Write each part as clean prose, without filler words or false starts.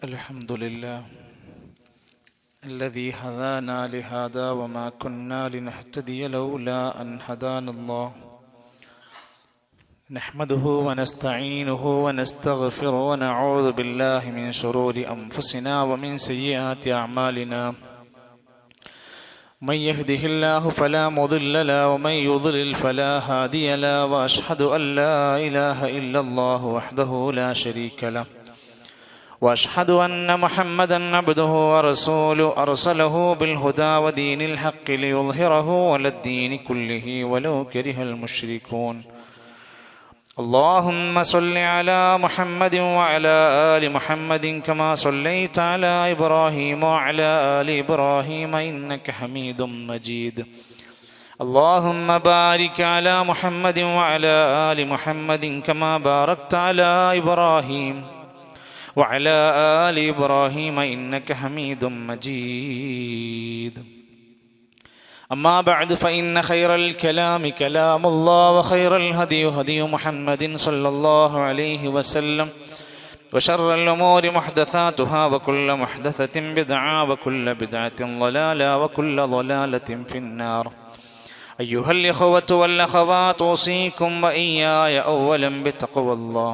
الحمد لله الذي هدانا لهذا وما كنا لنهتدي لولا أن هدانا الله نحمده ونستعينه ونستغفره ونعوذ بالله من شرور أنفسنا ومن سيئات أعمالنا من يهده الله فلا مضل له ومن يضلل فلا هادي له وأشهد أن لا إله إلا الله وحده لا شريك له وأشهد أن محمدًا عبده ورسوله أرسله بالهدى ودين الحق ليظهره على الدين كله ولو كره المشركون اللهم صل على محمد وعلى آل محمد كما صليت على إبراهيم وعلى آل إبراهيم إنك حميد مجيد اللهم بارك على محمد وعلى آل محمد كما باركت على إبراهيم وعلى آل إبراهيم إنك حميد مجيد أما بعد فإن خير الكلام كلام الله وخير الهدي هدي محمد صلى الله عليه وسلم وشر الأمور محدثاتها وكل محدثة بدعة وكل بدعة ضلالة وكل ضلالة في النار أيها الإخوة والأخوات أوصيكم وإياي أولا بتقوى الله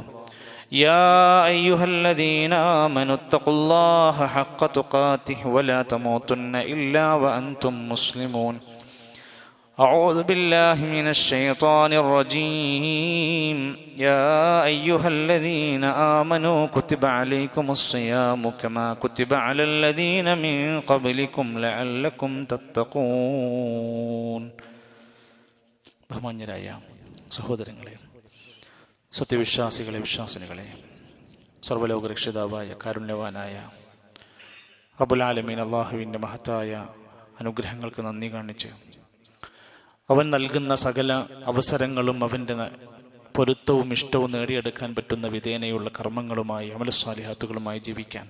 يا أيها الذين آمنوا اتقوا الله حق تقاته ولا تموتن إلا وأنتم مسلمون أعوذ بالله من الشيطان الرجيم يا أيها الذين آمنوا كتب عليكم الصيام كما كتب على الذين من قبلكم لعلكم تتقون ബഹുമാന്യരായ സഹോദരങ്ങളെ, സത്യവിശ്വാസികളെ, വിശ്വാസിനികളെ, സർവ്വലോക രക്ഷിതാവായ കാരുണ്യവാനായ റബ്ബുൽ ആലമീൻ അല്ലാഹുവിൻ്റെ മഹത്തായ അനുഗ്രഹങ്ങൾക്ക് നന്ദി കാണിച്ച് അവൻ നൽകുന്ന സകല അവസരങ്ങളും അവൻ്റെ പൊരുത്തവും ഇഷ്ടവും നേടിയെടുക്കാൻ പറ്റുന്ന വിധേനയുള്ള കർമ്മങ്ങളുമായി അമലസ്വാലിഹാത്തുകളുമായി ജീവിക്കാൻ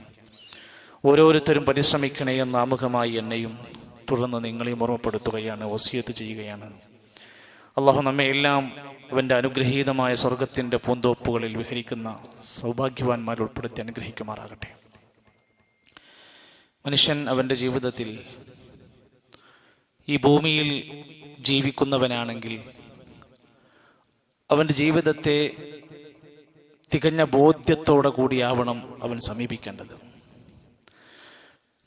ഓരോരുത്തരും പരിശ്രമിക്കണേ എന്ന ആമുഖമായി എന്നെയും തുടർന്ന് നിങ്ങളെയും ഓർമ്മപ്പെടുത്തുകയാണ്, വസിയത്ത് ചെയ്യുകയാണ്. അള്ളാഹു നമ്മെ എല്ലാം അവൻ്റെ അനുഗ്രഹീതമായ സ്വർഗത്തിൻ്റെ പൂന്തോപ്പുകളിൽ വിഹരിക്കുന്ന സൗഭാഗ്യവാന്മാർ ഉൾപ്പെടുത്തി അനുഗ്രഹിക്കുമാറാകട്ടെ. മനുഷ്യൻ അവൻ്റെ ജീവിതത്തിൽ ഈ ഭൂമിയിൽ ജീവിക്കുന്നവനാണെങ്കിൽ അവൻ്റെ ജീവിതത്തെ തികഞ്ഞ ബോധ്യത്തോടെ കൂടിയാവണം അവൻ സമീപിക്കേണ്ടത്.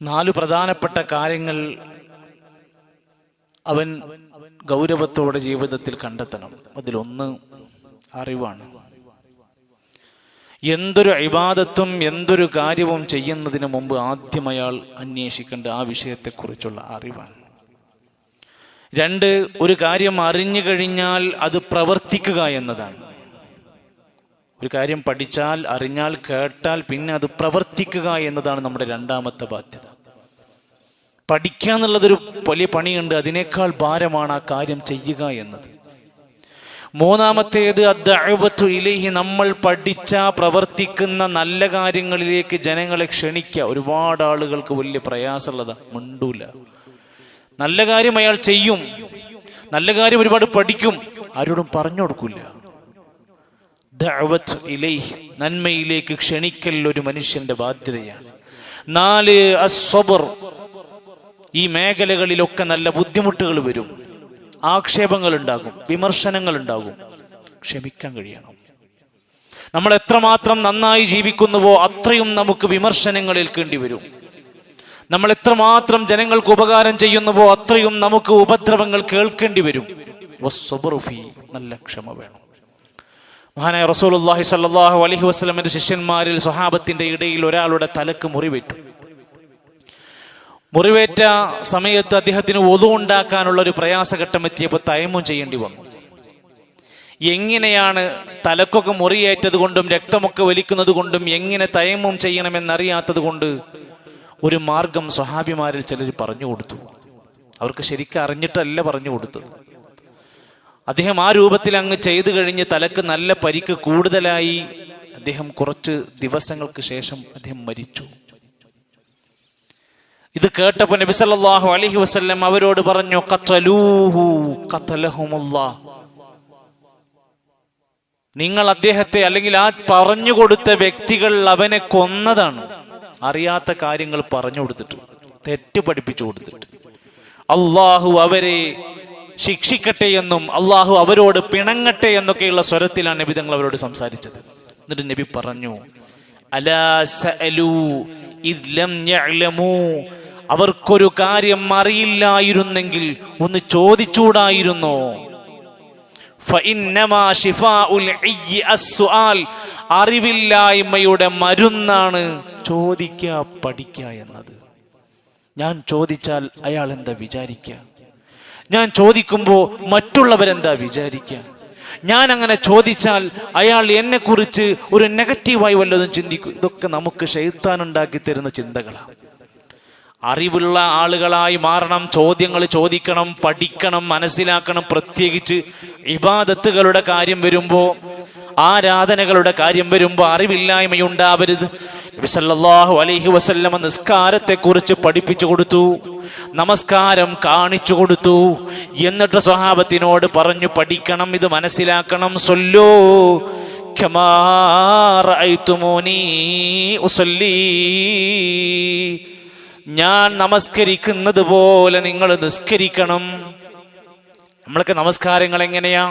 4 പ്രധാനപ്പെട്ട കാര്യങ്ങൾ അവൻ ഗൗരവത്തോടെ ജീവിതത്തിൽ കണ്ടെത്തണം. അതിലൊന്ന് അറിവാണ്. എന്തൊരു ഇബാദത്തും എന്തൊരു കാര്യവും ചെയ്യുന്നതിന് മുമ്പ് ആദ്യം അയാൾ അന്വേഷിക്കേണ്ട ആ വിഷയത്തെക്കുറിച്ചുള്ള അറിവാണ്. 2, ഒരു കാര്യം അറിഞ്ഞു കഴിഞ്ഞാൽ അത് പ്രവർത്തിക്കുക എന്നതാണ്. ഒരു കാര്യം പഠിച്ചാൽ, അറിഞ്ഞാൽ, കേട്ടാൽ പിന്നെ അത് പ്രവർത്തിക്കുക എന്നതാണ് നമ്മുടെ രണ്ടാമത്തെ ബാധ്യത. പഠിക്കുക എന്നുള്ളതൊരു വലിയ പണിയുണ്ട്, അതിനേക്കാൾ ഭാരമാണ് ആ കാര്യം ചെയ്യുക എന്നത്. 3-ാമത്തേത് അദ്ദഅവതു ഇലൈഹി, നമ്മൾ പഠിച്ച പ്രവർത്തിക്കുന്ന നല്ല കാര്യങ്ങളിലേക്ക് ജനങ്ങളെ ക്ഷണിക്കുക. ഒരുപാട് ആളുകൾക്ക് വലിയ പ്രയാസമുള്ളതാ, മിണ്ടൂല. നല്ല കാര്യം അയാൾ ചെയ്യും, നല്ല കാര്യം ഒരുപാട് പഠിക്കും, ആരോടും പറഞ്ഞു കൊടുക്കില്ല. ദഅവതു ഇലൈഹി, നന്മയിലേക്ക് ക്ഷണിക്കൽ ഒരു മനുഷ്യന്റെ ബാധ്യതയാണ്. 4, അസ്സബ്ർ, ഈ മേഖലകളിലൊക്കെ നല്ല ബുദ്ധിമുട്ടുകൾ വരും, ആക്ഷേപങ്ങൾ ഉണ്ടാകും, വിമർശനങ്ങൾ ഉണ്ടാകും. ക്ഷമിക്കാൻ കഴിയണം. നമ്മൾ എത്രമാത്രം നന്നായി ജീവിക്കുന്നുവോ അത്രയും നമുക്ക് വിമർശനങ്ങൾ ഏൽക്കേണ്ടി വരും. നമ്മൾ എത്രമാത്രം ജനങ്ങൾക്ക് ഉപകാരം ചെയ്യുന്നുവോ അത്രയും നമുക്ക് ഉപദ്രവങ്ങൾ കേൾക്കേണ്ടി വരും. നല്ല ക്ഷമ വേണം. മഹാനായ റസൂലുള്ളാഹി സ്വല്ലല്ലാഹു അലൈഹി വസല്ലമയുടെ ശിഷ്യന്മാരിൽ സ്വഹാബത്തിന്റെ ഇടയിൽ ഒരാളുടെ തലക്ക് മുറിവേറ്റു. മുറിവേറ്റ സമയത്ത് അദ്ദേഹത്തിന് wudu ഉണ്ടാക്കാനുള്ള ഒരു പ്രയാസഘട്ടം എത്തിയപ്പോൾ തയമ്മും ചെയ്യേണ്ടി വന്നു. എങ്ങനെയാണ് തലക്കൊക്കെ മുറിയേറ്റത് കൊണ്ടും രക്തമൊക്കെ വലിക്കുന്നത് കൊണ്ടും എങ്ങനെ തയമ്മും ചെയ്യണമെന്നറിയാത്തത് കൊണ്ട് ഒരു മാർഗം സ്വഹാബിമാരിൽ ചിലർ പറഞ്ഞു കൊടുത്തു. അവർക്ക് ശരിക്കും അറിഞ്ഞിട്ടല്ല പറഞ്ഞു കൊടുത്തത്. അദ്ദേഹം ആ രൂപത്തിൽ അങ്ങ് ചെയ്തു കഴിഞ്ഞ് തലക്ക് നല്ല പരിക്ക് കൂടുതലായി. അദ്ദേഹം കുറച്ച് ദിവസങ്ങൾക്ക് ശേഷം അദ്ദേഹം മരിച്ചു. ഇത് കേട്ടപ്പോൾ നബി സല്ലല്ലാഹു അലൈഹി വസല്ലം അവരോട് പറഞ്ഞു, ഖതലൂഹു ഖതലഹുമുല്ലാഹ്, നിങ്ങൾ അദ്ദേഹത്തെ അല്ലെങ്കിൽ ആ പറഞ്ഞു കൊടുത്ത വ്യക്തികൾ അവനെ കൊന്നതാണ്. അറിയാത്ത കാര്യങ്ങൾ പറഞ്ഞു കൊടുത്തിട്ട്, തെറ്റ് പഠിപ്പിച്ചു കൊടുത്തിട്ട്, അള്ളാഹു അവരെ ശിക്ഷിക്കട്ടെ എന്നും അള്ളാഹു അവരോട് പിണങ്ങട്ടെ എന്നൊക്കെയുള്ള സ്വരത്തിലാണ് നബി തങ്ങൾ അവരോട് സംസാരിച്ചത്. എന്നിട്ട് നബി പറഞ്ഞു, അലാ സഅലൂ ഇദ് ലം യഅലമൂ, അവർക്കൊരു കാര്യം അറിയില്ലായിരുന്നെങ്കിൽ ഒന്ന് ചോദിച്ചൂടായിരുന്നോ? ഫഇന്നമാ ശിഫാഉൽ ഇയ്യി അസ്സുആൽ, അറിവില്ലായ്മയുടെ മരുന്നാണ് ചോദിക്കുക, പഠിക്കുക എന്നത്. ഞാൻ ചോദിച്ചാൽ അയാൾ എന്താ വിചാരിക്കുക? ഞാൻ ചോദിക്കുമ്പോൾ മറ്റുള്ളവരെന്താ വിചാരിക്കുക? ഞാൻ അങ്ങനെ ചോദിച്ചാൽ അയാൾ എന്നെക്കുറിച്ച് ഒരു നെഗറ്റീവായി വല്ലതും ചിന്തിക്കും. ഇതൊക്കെ നമുക്ക് ശൈത്താൻ ഉണ്ടാക്കി തരുന്ന ചിന്തകളാണ്. അറിവുള്ള ആളുകളായി മാറണം, ചോദ്യങ്ങൾ ചോദിക്കണം, പഠിക്കണം, മനസ്സിലാക്കണം. പ്രത്യേകിച്ച് ഇബാദത്തുകളുടെ കാര്യം വരുമ്പോൾ, ആരാധനകളുടെ കാര്യം വരുമ്പോൾ അറിവില്ലായ്മയുണ്ടാവരുത്. നബി സല്ലല്ലാഹു അലൈഹി വസല്ലമ നിസ്കാരത്തെക്കുറിച്ച് പഠിപ്പിച്ചു കൊടുത്തു, നമസ്കാരം കാണിച്ചു കൊടുത്തു. എന്നിട്ട് സ്വഹാബത്തിനോട് പറഞ്ഞു, പഠിക്കണം, ഇത് മനസ്സിലാക്കണം. സല്ലൂ കമാ റഅയ്തുമൂനി ഉസല്ലി, ഞാൻ നമസ്കരിക്കുന്നത് പോലെ നിങ്ങൾ നിസ്കരിക്കണം. നമ്മളൊക്കെ നമസ്കാരങ്ങൾ എങ്ങനെയാ?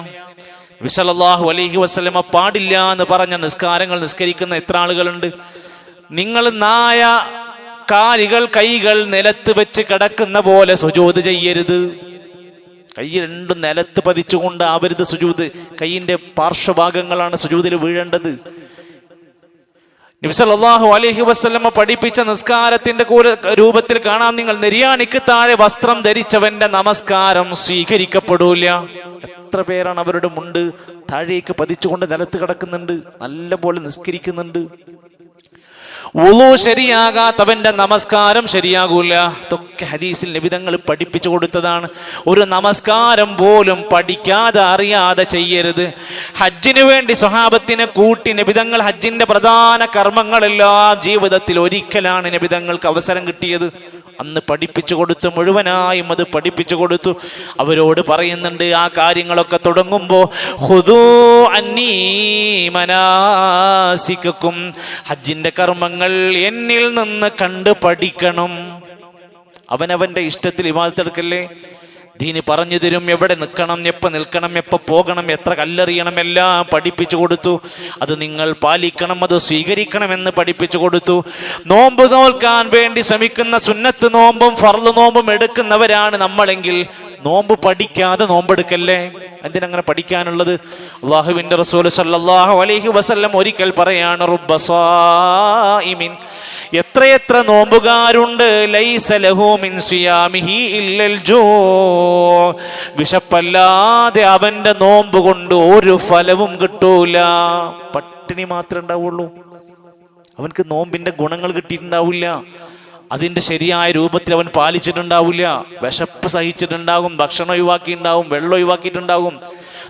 നബി സല്ലല്ലാഹു അലൈഹി വസല്ലമ പാടില്ല എന്ന് പറഞ്ഞ നിസ്കാരങ്ങൾ നിസ്കരിക്കുന്ന എത്ര ആളുകളുണ്ട്? നിങ്ങൾ നായ കാലുകൾ കൈകൾ നിലത്ത് വെച്ച് കിടക്കുന്ന പോലെ സുജൂദ് ചെയ്യരുത്. കൈ രണ്ടും നിലത്ത് പതിച്ചുകൊണ്ട് ആവരുത് സുജൂദ്. കൈയിന്റെ പാർശ്വഭാഗങ്ങളാണ് സുജൂദിൽ വീഴേണ്ടത്. നബി സല്ലല്ലാഹു അലൈഹി വസല്ലമ പഠിപ്പിച്ച നിസ്കാരത്തിന്റെ രൂപത്തിൽ കാണാം, നിങ്ങൾ നെരിയാണിക്ക് താഴെ വസ്ത്രം ധരിച്ചവന്റെ നമസ്കാരം സ്വീകരിക്കപ്പെടൂല. എത്ര പേരാണ് അവരുടെ മുണ്ട് താഴേക്ക് പതിച്ചുകൊണ്ട് നിലത്ത് കിടക്കുന്നുണ്ട്, നല്ല പോലെ നിസ്കരിക്കുന്നുണ്ട്. വുളു ശരിയാകാത്തവന്റെ നമസ്കാരം ശരിയാകൂല. ഇതൊക്കെ ഹദീസിൽ നബി തങ്ങൾ പഠിപ്പിച്ചു കൊടുത്തതാണ്. ഒരു നമസ്കാരം പോലും പഠിക്കാതെ അറിയാതെ ചെയ്യരുത്. ഹജ്ജിന് വേണ്ടി സ്വഹാബത്തിനെ കൂട്ടി നബി തങ്ങൾ ഹജ്ജിന്റെ പ്രധാന കർമ്മങ്ങളെല്ലാം ജീവിതത്തിൽ ഒരിക്കലാണ് നബി തങ്ങൾക്ക് അവസരം കിട്ടിയത്. അന്ന് പഠിപ്പിച്ചു കൊടുത്തു, മുഴുവനായും അത് പഠിപ്പിച്ചു കൊടുത്തു. അവരോട് പറയുന്നുണ്ട്, ആ കാര്യങ്ങളൊക്കെ തുടങ്ങുമ്പോൾ ഖുദൂ അന്നീ മനാസികക്കും, ഹജ്ജിന്റെ കർമ്മങ്ങൾ എന്നിൽ നിന്ന് കണ്ട് പഠിക്കണം. അവനവന്റെ ഇഷ്ടത്തിൽ ഇബാദത്ത് എടുക്കല്ലേ. ദീന് പറഞ്ഞു തരും, എവിടെ നിൽക്കണം, എപ്പോൾ നിൽക്കണം, എപ്പോൾ പോകണം, എത്ര കല്ലെറിയണം, എല്ലാം പഠിപ്പിച്ചു കൊടുത്തു. അത് നിങ്ങൾ പാലിക്കണം, അത് സ്വീകരിക്കണമെന്ന് പഠിപ്പിച്ചു കൊടുത്തു. നോമ്പ് നോൽക്കാൻ വേണ്ടി ശ്രമിക്കുന്ന സുന്നത്ത് നോമ്പും ഫർള് നോമ്പും എടുക്കുന്നവരാണ് നമ്മളെങ്കിൽ നോമ്പ് പഠിക്കാതെ നോമ്പെടുക്കല്ലേ. എന്തിനങ്ങനെ പഠിക്കാനുള്ളത്? അല്ലാഹുവിന്റെ റസൂൽ സല്ലല്ലാഹു അലൈഹി വസല്ലം ഒരിക്കൽ പറയാണ്, റുബ്ബ സായിമിൻ, എത്രയെത്ര നോമ്പുകാരുണ്ട്, ലൈസ ലഹു മിൻ സിയാമിഹി ഇല്ലൽ ജൂ, വിശപ്പല്ലാതെ അവന്റെ നോമ്പ് കൊണ്ട് ഒരു ഫലവും കിട്ടൂല. പട്ടിണി മാത്രമേ ഉണ്ടാവുള്ളൂ, അവൻക്ക് നോമ്പിന്റെ ഗുണങ്ങൾ കിട്ടിയിട്ടുണ്ടാവില്ല. അതിന്റെ ശരിയായ രൂപത്തിൽ അവൻ പാലിച്ചിട്ടുണ്ടാവില്ല. വിശപ്പ് സഹിച്ചിട്ടുണ്ടാകും, ഭക്ഷണം ഒഴിവാക്കിയിട്ടുണ്ടാവും, വെള്ളം ഒഴിവാക്കിയിട്ടുണ്ടാകും.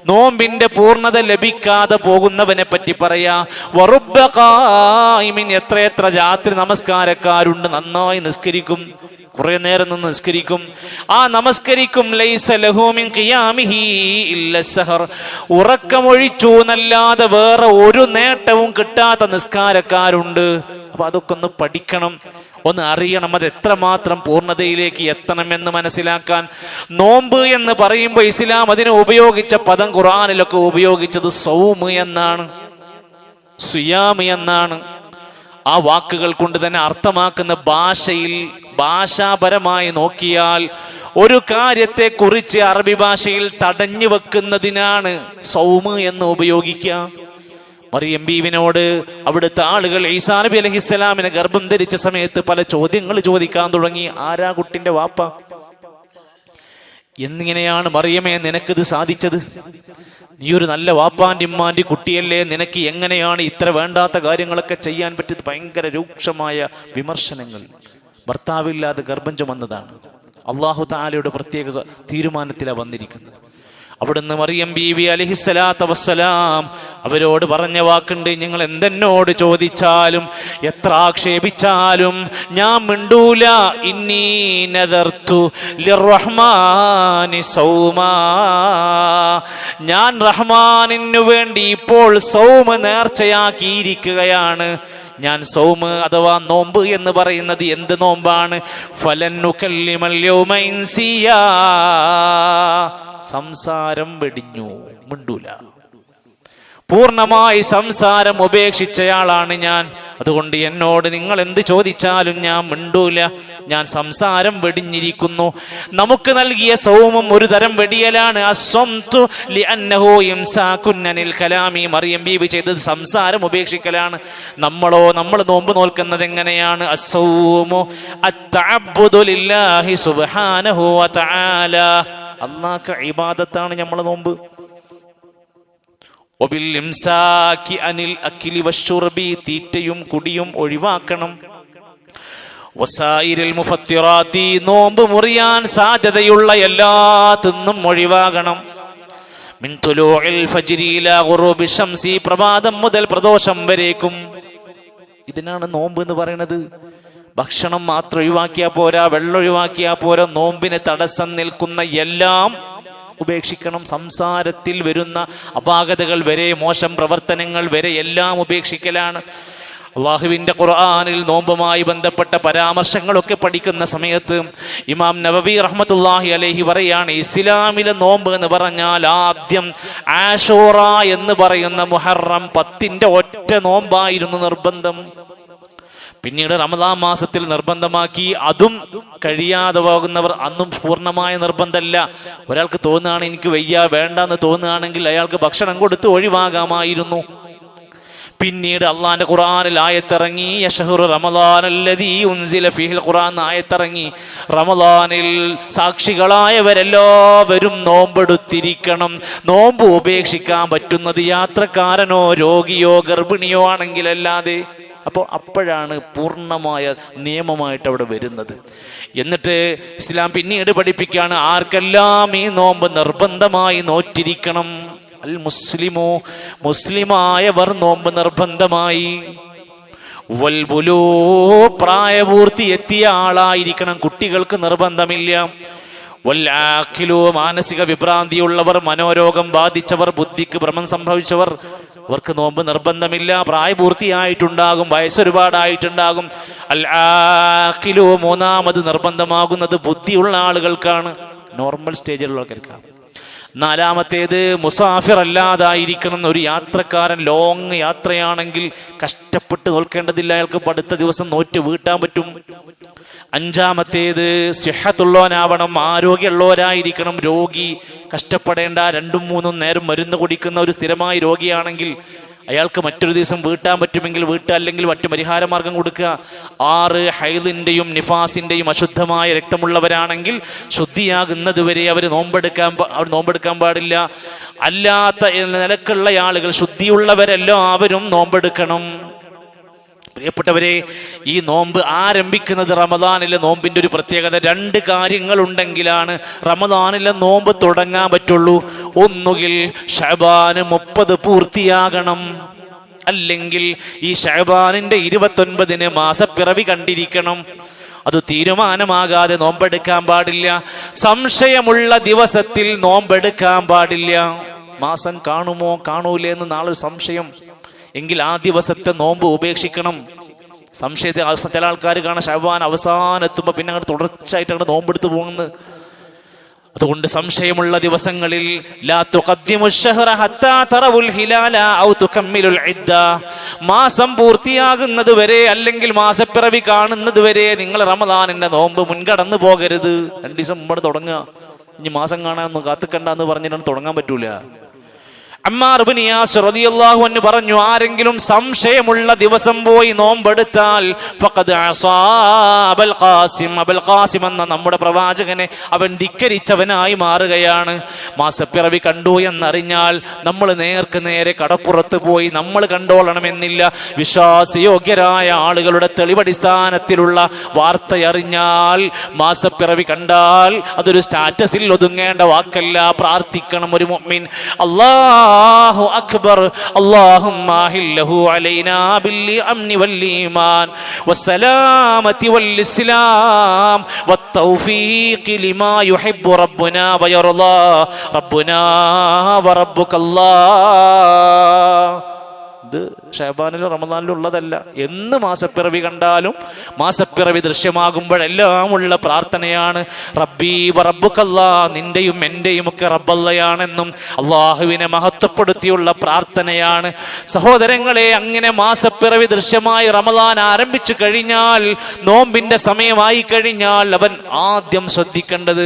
നോമ്പിന്റെ പൂർണ്ണത ലഭിക്കാതെ പോകുന്നവനെ പറ്റി പറയാ, വറുബ്ബ ഖായിമിൻ, എത്രയെത്ര രാത്രി നമസ്കാരക്കാരുണ്ട്, നന്നായി നിസ്കരിക്കും, കുറെ നേരം നിന്ന് നിസ്കരിക്കും. ആ നമസ്കരിക്കും, ലൈസ ലഹു മിൻ ഖിയാമിഹി ഇല്ല സഹർ, ഉറക്കമൊഴിച്ചു എന്നല്ലാതെ വേറെ ഒരു നേട്ടവും കിട്ടാത്ത നിസ്കാരക്കാരുണ്ട്. അപ്പൊ അതൊക്കെ ഒന്ന് പഠിക്കണം, ഒന്ന് അറിയണം, അത് എത്രമാത്രം പൂർണ്ണതയിലേക്ക് എത്തണമെന്ന് മനസ്സിലാക്കാൻ. നോമ്പ് എന്ന് പറയുമ്പോൾ ഇസ്ലാം അതിനെ ഉപയോഗിച്ച പദം ഖുർആനിലൊക്കെ ഉപയോഗിച്ചത് സൗമ് എന്നാണ്, സിയാം എന്നാണ്. ആ വാക്കുകൾ കൊണ്ട് തന്നെ അർത്ഥമാക്കുന്ന ഭാഷയിൽ, ഭാഷാപരമായി നോക്കിയാൽ ഒരു കാര്യത്തെ കുറിച്ച് അറബി ഭാഷയിൽ തടഞ്ഞു വെക്കുന്നതിനാണ് സൗമ് എന്ന് ഉപയോഗിക്കുക. മറിയം ബീവിനോട് അവിടുത്തെ ആളുകൾ ഈസാ നബി അലൈഹിസ്സലാമിനെ ഗർഭം ധരിച്ച സമയത്ത് പല ചോദ്യങ്ങൾ ചോദിക്കാൻ തുടങ്ങി. ആരാ കുട്ടിന്റെ വാപ്പ? എന്നിങ്ങനെയാണ് മറിയമേ നിനക്കിത് സാധിച്ചത്? നീ ഒരു നല്ല വാപ്പാൻ്റെ ഇമ്മാൻ്റെ കുട്ടിയല്ലേ, നിനക്ക് എങ്ങനെയാണ് ഇത്ര വേണ്ടാത്ത കാര്യങ്ങളൊക്കെ ചെയ്യാൻ പറ്റിയത്? ഭയങ്കര രൂക്ഷമായ വിമർശനങ്ങൾ. ഭർത്താവില്ലാതെ ഗർഭം ചുമന്നതാണ്. അല്ലാഹു തആലയുടെ പ്രത്യേക തീരുമാനത്തിലാണ് വന്നിരിക്കുന്നത്. അവിടുന്ന് മറിയം ബീവി അലൈഹിസ്സലാത്തു വസ്സലാം അവരോട് പറഞ്ഞ വാക്കുണ്ട്, നിങ്ങൾ എന്തെന്നോട് ചോദിച്ചാലും എത്ര ആക്ഷേപിച്ചാലും ഞാൻ മിണ്ടൂല. ഇന്നി നദർതു ലിർറഹ്മാനി സൗമാ, ഞാൻ റഹ്മാനിനു വേണ്ടി ഇപ്പോൾ സൗമ നേർച്ചയാക്കിയിരിക്കുകയാണ്. ഞാൻ സൗമ് അഥവാ നോമ്പ് എന്ന് പറയുന്നത് എന്ത് നോമ്പാണ്? ഫലന്നുകല്ലിമൽ യൗമ ഇൻസിയാ, സംസാരം വെടിഞ്ഞു, മിണ്ടൂല. പൂർണ്ണമായി സംസാരം ഉപേക്ഷിച്ചയാളാണ് ഞാൻ. അതുകൊണ്ട് എന്നോട് നിങ്ങൾ എന്ത് ചോദിച്ചാലും ഞാൻ മിണ്ടൂല, ഞാൻ സംസാരം വെടിഞ്ഞിരിക്കുന്നു. നമുക്ക് നൽകിയ സൗമും ഒരു തരം വെടിയലാണ്. അസ്വംതു ലിഅന്നഹു ഇംസാകുൻ അനിൽ കലാമി, മറിയം ബീവി ചെയ്തത് സംസാരം ഉപേക്ഷിക്കലാണ്. നമ്മൾ നോമ്പ് നോൽക്കുന്നത് എങ്ങനെയാണ്? അസ്സൗമു അത്തഅബ്ബുദു ലില്ലാഹി സുബ്ഹാനഹു വ തആല, അല്ലാഹുവിന്റെ ഇബാദത്താണ് നമ്മളെ നോമ്പ്. അനിൽ അക്കിലി വശുർബി, തീറ്റയും കുടിയും ഒഴിവാക്കണം. വസായിരിൽ മുഫത്തിറാത്തി, നോമ്പ് മുറിയാൻ സാധ്യതയുള്ള എല്ലാത്തിന്നും ഒഴിവാകണം. മിൻ തുലൂഇൽ ഫജ്രി ഇലാ ഗുറൂബി ശംസി, പ്രഭാതം മുതൽ പ്രദോഷം വരേക്കും. ഇതിനാണ് നോമ്പ് എന്ന് പറയുന്നത്. ഭക്ഷണം മാത്രം ഒഴിവാക്കിയാൽ പോരാ, വെള്ളം ഒഴിവാക്കിയാൽ പോരാ, നോമ്പിന് തടസ്സം നിൽക്കുന്ന എല്ലാം ഉപേക്ഷിക്കണം. സംസാരത്തിൽ വരുന്ന അപാകതകൾ വരെ, മോശം പ്രവർത്തനങ്ങൾ വരെ എല്ലാം ഉപേക്ഷിക്കലാണ്. അല്ലാഹുവിൻ്റെ ഖുർആനിൽ നോമ്പുമായി ബന്ധപ്പെട്ട പരാമർശങ്ങളൊക്കെ പഠിക്കുന്ന സമയത്ത് ഇമാം നവവി റഹ്മത്തുള്ളാഹി അലൈഹി പറയാണ്, ഇസ്ലാമിലെ നോമ്പ് എന്ന് പറഞ്ഞാൽ ആദ്യം ആഷൂറ എന്ന് പറയുന്ന മുഹറം 10 ഒറ്റ നോമ്പായിരുന്നു നിർബന്ധം. പിന്നീട് റമദാൻ മാസത്തിൽ നിർബന്ധമാക്കി. അതും കഴിയാതെ പോകുന്നവർ അന്നും പൂർണ്ണമായ നിർബന്ധമല്ല. ഒരാൾക്ക് തോന്നുകയാണ് എനിക്ക് വയ്യ വേണ്ടെന്ന് തോന്നുകയാണെങ്കിൽ അയാൾക്ക് ഭക്ഷണം കൊടുത്ത് ഒഴിവാകാമായിരുന്നു. പിന്നീട് അള്ളാന്റെ ഖുർആനിൽ ആയത്തിറങ്ങി, യശഹ്റു റമളാനല്ലദീ ഉൻസില ഫീഹിൽ ഖുർആൻ ആയത്തിറങ്ങി. റമളാനിൽ സാക്ഷികളായവരെല്ലാവരും നോമ്പെടുത്തിരിക്കണം. നോമ്പ് ഉപേക്ഷിക്കാൻ പറ്റുന്നത് യാത്രക്കാരനോ രോഗിയോ ഗർഭിണിയോ ആണെങ്കിലല്ലാതെ. അപ്പോഴാണ് പൂർണ്ണമായ നിയമമായിട്ട് അവിടെ വരുന്നത്. എന്നിട്ട് ഇസ്ലാം പിന്നീട് പഠിപ്പിക്കുകയാണ്, ആർക്കെല്ലാം ഈ നോമ്പ് നിർബന്ധമായി നോറ്റിരിക്കണം. അൽ മുസ്ലിമോ, മുസ്ലിമായവർ നോമ്പ് നിർബന്ധമായി. വൽബുലൂ, പ്രായപൂർത്തി എത്തിയ ആളായിരിക്കണം, കുട്ടികൾക്ക് നിർബന്ധമില്ല. വൽആഖിലു, മാനസിക വിഭ്രാന്തിയുള്ളവർ, മനോരോഗം ബാധിച്ചവർ, ബുദ്ധിക്ക് ഭ്രമം സംഭവിച്ചവർ, അവർക്ക് നോമ്പ് നിർബന്ധമില്ല. പ്രായപൂർത്തിയായിട്ടുണ്ടാകും, വയസ്സൊരുപാടായിട്ടുണ്ടാകും. അൽ ആഖിലു, മൂന്നാമത് നിർബന്ധമാകുന്നത് ബുദ്ധിയുള്ള ആളുകൾക്കാണ്, നോർമൽ സ്റ്റേജിലുള്ള ആൾക്കാർക്കാണ്. നാലാമത്തേത് മുസാഫിർ അല്ലാതായിരിക്കണം. ഒരു യാത്രക്കാരൻ ലോങ് യാത്രയാണെങ്കിൽ കഷ്ടപ്പെട്ട് നോൽക്കേണ്ടതില്ല, അയാൾക്ക് അടുത്ത ദിവസം നോറ്റ് വീട്ടാൻ പറ്റും. അഞ്ചാമത്തേത് സിഹത്തുള്ളവനാവണം, ആരോഗ്യമുള്ളവരായിരിക്കണം. രോഗി കഷ്ടപ്പെടേണ്ട, 2-3 നേരം മരുന്ന് കുടിക്കുന്ന ഒരു സ്ഥിരമായ രോഗിയാണെങ്കിൽ അയാൾക്ക് മറ്റൊരു ദിവസം വീട്ടാൻ പറ്റുമെങ്കിൽ വീട്ടുക, അല്ലെങ്കിൽ മറ്റു പരിഹാരമാർഗം കൊടുക്കുക. 6 ഹൈദിൻ്റെയും നിഫാസിൻ്റെയും അശുദ്ധമായ രക്തമുള്ളവരാണെങ്കിൽ ശുദ്ധിയാകുന്നത് വരെ അവർ നോമ്പെടുക്കാൻ പാടില്ല. അല്ലാത്ത നിലക്കുള്ള ആളുകൾ, ശുദ്ധിയുള്ളവരെല്ലാവരും നോമ്പെടുക്കണം. പ്രിയപ്പെട്ടവരെ, ഈ നോമ്പ് ആരംഭിക്കുന്നത് റമദാനിലെ നോമ്പിൻ്റെ ഒരു പ്രത്യേകത, 2 കാര്യങ്ങൾ ഉണ്ടെങ്കിലാണ് റമദാനിലെ നോമ്പ് തുടങ്ങാൻ പറ്റുള്ളൂ. ഒന്നുകിൽ ശഅബാന് 30 പൂർത്തിയാകണം, അല്ലെങ്കിൽ ഈ ശഅബാനിൻ്റെ 29-ന് മാസപ്പിറവി കണ്ടിരിക്കണം. അത് തീരുമാനമാകാതെ നോമ്പെടുക്കാൻ പാടില്ല. സംശയമുള്ള ദിവസത്തിൽ നോമ്പെടുക്കാൻ പാടില്ല. മാസം കാണുമോ കാണൂലേ എന്ന് നാളെ സംശയം എങ്കിൽ ആ ദിവസത്തെ നോമ്പ് ഉപേക്ഷിക്കണം. സംശയത്തെ ചില ആൾക്കാർ കാണാൻ ശഅബാൻ അവസാനെത്തുമ്പോൾ പിന്നെ അങ്ങോട്ട് തുടർച്ചയായിട്ട് അങ്ങോട്ട് നോമ്പെടുത്ത് പോകുന്നത്. അതുകൊണ്ട് സംശയമുള്ള ദിവസങ്ങളിൽ ലാ തുഖദ്ദിമു ശഹ്റ ഹത്താ തറവുൽ ഹിലാല ഔ തുകമ്മിലുൽ ഇദ്ദ, മാസം പൂർത്തിയാകുന്നത് വരെ അല്ലെങ്കിൽ മാസപ്പിറവി കാണുന്നത് വരെ നിങ്ങൾ റമദാനിന്റെ നോമ്പ് മുൻകടന്നു പോകരുത്. 2 ദിവസം മുമ്പ് തുടങ്ങുക, ഇനി മാസം കാണാനൊന്നും കാത്തുക്കണ്ടെന്ന് പറഞ്ഞിട്ടാണ് തുടങ്ങാൻ പറ്റൂല. അമ്മാർ ഇബ്നു യാസിർ റളിയല്ലാഹു അൻഹു പറഞ്ഞു, ആരെങ്കിലും സംശയമുള്ള ദിവസം പോയി നോമ്പെടുത്താൽ ഫഖദ് അസാ അബുൽ ഖാസിം എന്ന നമ്മുടെ പ്രവാചകനെ അവൻ ധിക്കരിച്ചവനായി മാറുകയാണ്. മാസപ്പിറവി കണ്ടു എന്നറിഞ്ഞാൽ നമ്മൾ നേർക്ക് നേരെ കടപ്പുറത്ത് പോയി നമ്മൾ കണ്ടോളണമെന്നില്ല. വിശ്വാസയോഗ്യരായ ആളുകളുടെ തെളിവടിസ്ഥാനത്തിലുള്ള വാർത്തയറിഞ്ഞാൽ, മാസപ്പിറവി കണ്ടാൽ അതൊരു സ്റ്റാറ്റസിൽ ഒതുങ്ങേണ്ട വാക്കല്ല. പ്രാർത്ഥിക്കണം ഒരു മുഅ്മിൻ, അല്ലാഹു അക്ബർ, അല്ലാഹുമ്മ അഹില്ലഹു അലൈനാ ബിൽ അംനി വൽ ഈമാൻ വസ്സലാമതി വൽ ഇസ്ലാം വത്തൗഫീഖ് ലിമാ യുഹിബ്ബു റബ്ബുനാ വയർളാ റബ്ബുനാ വറബ്ബുകല്ലാഹ്. ഇത് ഷഅബാനിലും റമദാനിലും ഉള്ളതല്ല. എന്ന് മാസപ്പിറവി കണ്ടാലും മാസപ്പിറവി ദൃശ്യമാകുമ്പോഴെല്ലാം ഉള്ള പ്രാർത്ഥനയാണ് റബ്ബി വ റബ്ബുക്കല്ലാ, നിന്റെയും എൻ്റെയും ഒക്കെ റബ്ബല്ലയാണെന്നും അള്ളാഹുവിനെ മഹത്വപ്പെടുത്തിയുള്ള പ്രാർത്ഥനയാണ്. സഹോദരങ്ങളെ, അങ്ങനെ മാസപ്പിറവി ദൃശ്യമായി റമദാൻ ആരംഭിച്ചു കഴിഞ്ഞാൽ, നോമ്പിന്റെ സമയമായി കഴിഞ്ഞാൽ അവൻ ആദ്യം ശ്രദ്ധിക്കേണ്ടത്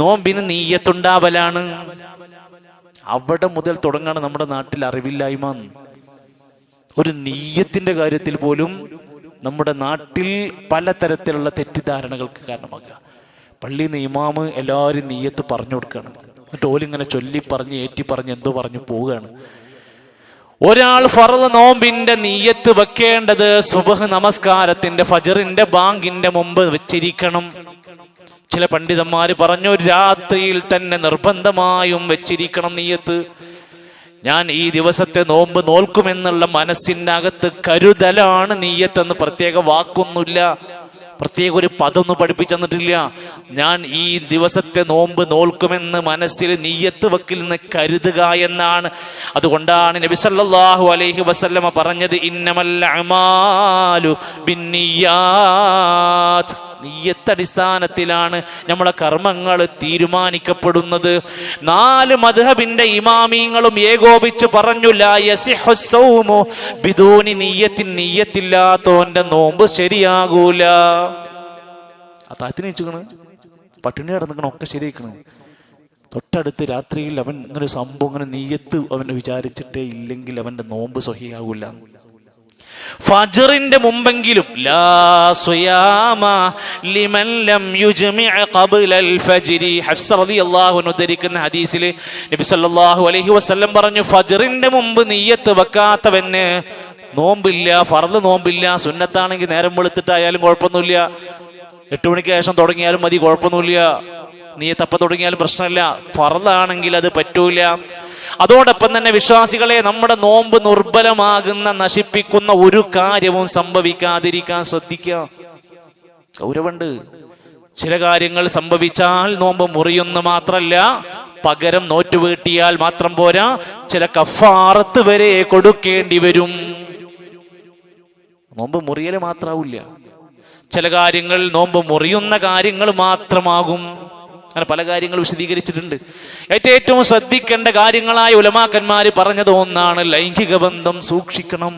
നോമ്പിന് നീയത്തുണ്ടാവലാണ്. അവിടെ മുതൽ തുടങ്ങാണ് നമ്മുടെ നാട്ടിൽ അറിവില്ലായ്മ. ഒരു നീയത്തിന്റെ കാര്യത്തിൽ പോലും നമ്മുടെ നാട്ടിൽ പലതരത്തിലുള്ള തെറ്റിദ്ധാരണകൾക്ക് കാരണമാക്കുക. പള്ളിയിൽ നിന്ന് ഇമാമ് എല്ലാവരും നീയത്ത് പറഞ്ഞു കൊടുക്കുകയാണ്. എന്നിട്ട് ഓലിങ്ങനെ ചൊല്ലി പറഞ്ഞ് ഏറ്റി പറഞ്ഞ് എന്തോ പറഞ്ഞു പോവുകയാണ്. ഒരാൾ ഫർള് നോമ്പിന്റെ നീയത്ത് വെക്കേണ്ടത് സുബ്ഹ് നമസ്കാരത്തിന്റെ ഫജ്റിന്റെ ബാങ്കിന്റെ മുമ്പ് വെച്ചിരിക്കണം. ചില പണ്ഡിതന്മാര് പറഞ്ഞു രാത്രിയിൽ തന്നെ നിർബന്ധമായും വെച്ചിരിക്കണം നീയത്ത്. ഞാൻ ഈ ദിവസത്തെ നോമ്പ് നോൽക്കുമെന്നുള്ള മനസ്സിൻ്റെ അകത്ത് കരുതലാണ് നീയത്തെന്ന് പ്രത്യേക വാക്കൊന്നുമില്ല, പ്രത്യേക ഒരു പദമൊന്നും പഠിപ്പിച്ചു തന്നിട്ടില്ല. ഞാൻ ഈ ദിവസത്തെ നോമ്പ് നോൽക്കുമെന്ന് മനസ്സിൽ നീയത്ത് വെക്കില്ലെന്ന് കരുതുക എന്നാണ്. അതുകൊണ്ടാണ് നബി സല്ലല്ലാഹു അലൈഹി വസല്ലമ പറഞ്ഞത് ഇന്നമൽ അഅ്മാലു ബിന്നിയാത്ത്. നീയത്തടിസ്ഥാനത്തിലാണ് നമ്മളെ കർമ്മങ്ങൾ തീരുമാനിക്കപ്പെടുന്നത്. 4 മദ്ഹബിന്റെ ഇമാമീങ്ങളും ഏകോപിച്ച് പറഞ്ഞു ലാ യസിഹു സൗമു ബിദൂനി നിയ്യത്തിൻ, നിയ്യത്തില്ലാത്തോന്റെ നോമ്പ് ശരിയാകൂല. അതാത്തിന് വെച്ചുക്കണ് പട്ടിണി കിടന്നിക്കണ ഒക്കെ ശരിയാക്കണ്. തൊട്ടടുത്ത് രാത്രിയിൽ അവൻ ഇങ്ങനെ സംഭവം ഇങ്ങനെ നീയത്ത് അവൻ വിചാരിച്ചിട്ടേ ഇല്ലെങ്കിൽ അവന്റെ നോമ്പ് സ്വഹിയാകൂല. ഫജ്റിന്റെ മുമ്പെങ്കിലും ലാ സുയാമ ലിമൻ ലം യുജ്മി ഖബ്ലൽ ഫജ്രി. ഹഫ്സ റളിയല്ലാഹു അൻഹു ഉദ്ധരിക്കുന്ന ഹദീസിൽ നബി സല്ലല്ലാഹു അലൈഹി വസല്ലം പറഞ്ഞു ഫജ്റിന്റെ മുമ്പ് നിയ്യത്ത് വെക്കാത്തവന് നോമ്പില്ല, ഫർദ് നോമ്പില്ല. സുന്നത്താണെങ്കിൽ നേരം വെളുത്തിട്ടായാലും കുഴപ്പമൊന്നുമില്ല, 8 മണിക്ക് ശേഷം തുടങ്ങിയാലും മതി, കുഴപ്പമൊന്നുമില്ല. നിയ്യത്തപ്പം തുടങ്ങിയാലും പ്രശ്നമില്ല. ഫർദാണെങ്കിൽ അത് പറ്റൂല. അതോടൊപ്പം തന്നെ വിശ്വാസികളെ, നമ്മുടെ നോമ്പ് ദുർബലമാകുന്ന നശിപ്പിക്കുന്ന ഒരു കാര്യവും സംഭവിക്കാതിരിക്കാൻ ശ്രദ്ധിക്കുക. ഗൗരവമുണ്ട്. ചില കാര്യങ്ങൾ സംഭവിച്ചാൽ നോമ്പ് മുറിയൊന്നു മാത്രല്ല, പകരം നോറ്റുവീട്ടിയാൽ മാത്രം പോരാ, ചില കഫാറത്ത് വരെ കൊടുക്കേണ്ടി വരും. നോമ്പ് മുറിയൽ മാത്രാവില്ല, ചില കാര്യങ്ങൾ നോമ്പ് മുറിയുന്ന കാര്യങ്ങൾ മാത്രമാകും. അങ്ങനെ പല കാര്യങ്ങൾ വിശദീകരിച്ചിട്ടുണ്ട്. ഏറ്റവും ശ്രദ്ധിക്കേണ്ട കാര്യങ്ങളായ ഉലമാക്കന്മാർ പറഞ്ഞത് ഒന്നാണ് ലൈംഗിക ബന്ധം സൂക്ഷിക്കണം,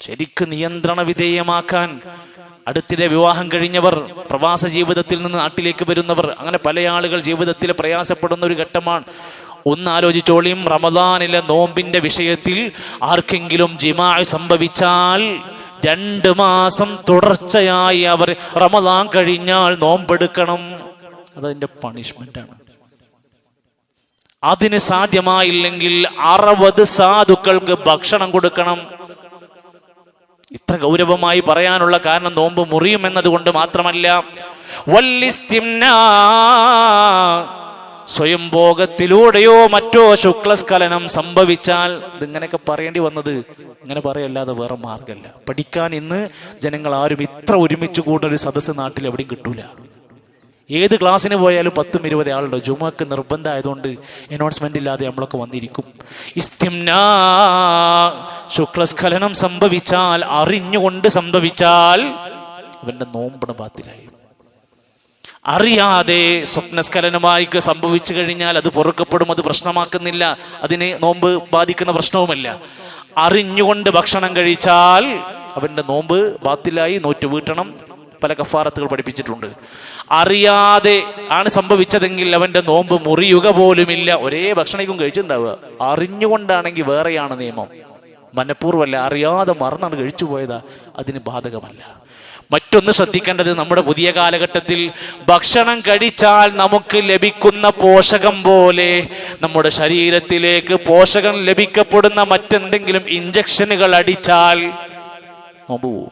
ശരിക്ക് നിയന്ത്രണ വിധേയമാക്കാൻ. അടുത്തിടെ വിവാഹം കഴിഞ്ഞവർ, പ്രവാസ ജീവിതത്തിൽ നിന്ന് നാട്ടിലേക്ക് വരുന്നവർ, അങ്ങനെ പല ആളുകൾ ജീവിതത്തിൽ പ്രയാസപ്പെടുന്ന ഒരു ഘട്ടമാണ്. ഒന്നാലോചിച്ചോളിയും, റമദാനിലെ നോമ്പിന്റെ വിഷയത്തിൽ ആർക്കെങ്കിലും ജിമാഅ് സംഭവിച്ചാൽ 2 മാസം തുടർച്ചയായി അവർ റമദാൻ കഴിഞ്ഞാൽ നോമ്പെടുക്കണം. അതതിൻ്റെ പണിഷ്മെന്റാണ്. അതിന് സാധ്യമായില്ലെങ്കിൽ 60 സാധുക്കൾക്ക് ഭക്ഷണം കൊടുക്കണം. ഇത്ര ഗൗരവമായി പറയാനുള്ള കാരണം നോമ്പ് മുറിയുമെന്നതുകൊണ്ട് മാത്രമല്ല, സ്വയം ഭോഗത്തിലൂടെയോ മറ്റോ ശുക്ലസ്ഖലനം സംഭവിച്ചാൽ, ഇതിങ്ങനെയൊക്കെ പറയേണ്ടി വന്നത് ഇങ്ങനെ പറയല്ലാതെ വേറെ മാർഗമല്ല. പഠിക്കാൻ ഇന്ന് ജനങ്ങൾ ആരും ഇത്ര ഒരുമിച്ച് കൂടുന്ന ഒരു സദസ്സ് നാട്ടിൽ എവിടെയും കിട്ടൂല. ഏത് ക്ലാസ്സിന് പോയാലും 10-20 ആളുണ്ടോ. ജുമുഅക്ക് നിർബന്ധമായതുകൊണ്ട് അനൗൺസ്മെന്റ് ഇല്ലാതെ നമ്മളൊക്കെ വന്നിരിക്കും. ഇസ്തിംനാ, ശുക്ലസ്ഖലനം സംഭവിച്ചാൽ, അറിഞ്ഞുകൊണ്ട് സംഭവിച്ചാൽ അവന്റെ നോമ്പണ് ബാത്തിലായി. അറിയാതെ സ്വപ്നസ്ഖലനമായി സംഭവിച്ചു കഴിഞ്ഞാൽ അത് പൊറുക്കപ്പെടും, അത് പ്രശ്നമാക്കുന്നില്ല, അതിന് നോമ്പ് ബാധിക്കുന്ന പ്രശ്നവുമല്ല. അറിഞ്ഞുകൊണ്ട് ഭക്ഷണം കഴിച്ചാൽ അവന്റെ നോമ്പ് ബാത്തിലായി, നോറ്റ് വീട്ടണം. പല കഫാറത്തുകൾ പഠിപ്പിച്ചിട്ടുണ്ട്. അറിയാതെ ആണ് സംഭവിച്ചതെങ്കിൽ അവന്റെ നോമ്പ് മുറിയുക പോലുമില്ല. ഒരേ ഭക്ഷണിക്കും കഴിച്ചിട്ടുണ്ടാവുക. അറിഞ്ഞുകൊണ്ടാണെങ്കിൽ വേറെയാണ് നിയമം, മനഃപൂർവ്വമല്ല, അറിയാതെ മറന്നാണ് കഴിച്ചു പോയതാ, അതിന് ബാധകമല്ല. മറ്റൊന്ന് ശ്രദ്ധിക്കേണ്ടത്, നമ്മുടെ പുതിയ കാലഘട്ടത്തിൽ ഭക്ഷണം കഴിച്ചാൽ നമുക്ക് ലഭിക്കുന്ന പോഷകം പോലെ നമ്മുടെ ശരീരത്തിലേക്ക് പോഷകം ലഭിക്കപ്പെടുന്ന മറ്റെന്തെങ്കിലും ഇഞ്ചക്ഷനുകൾ അടിച്ചാൽ നോമ്പ് പോവും.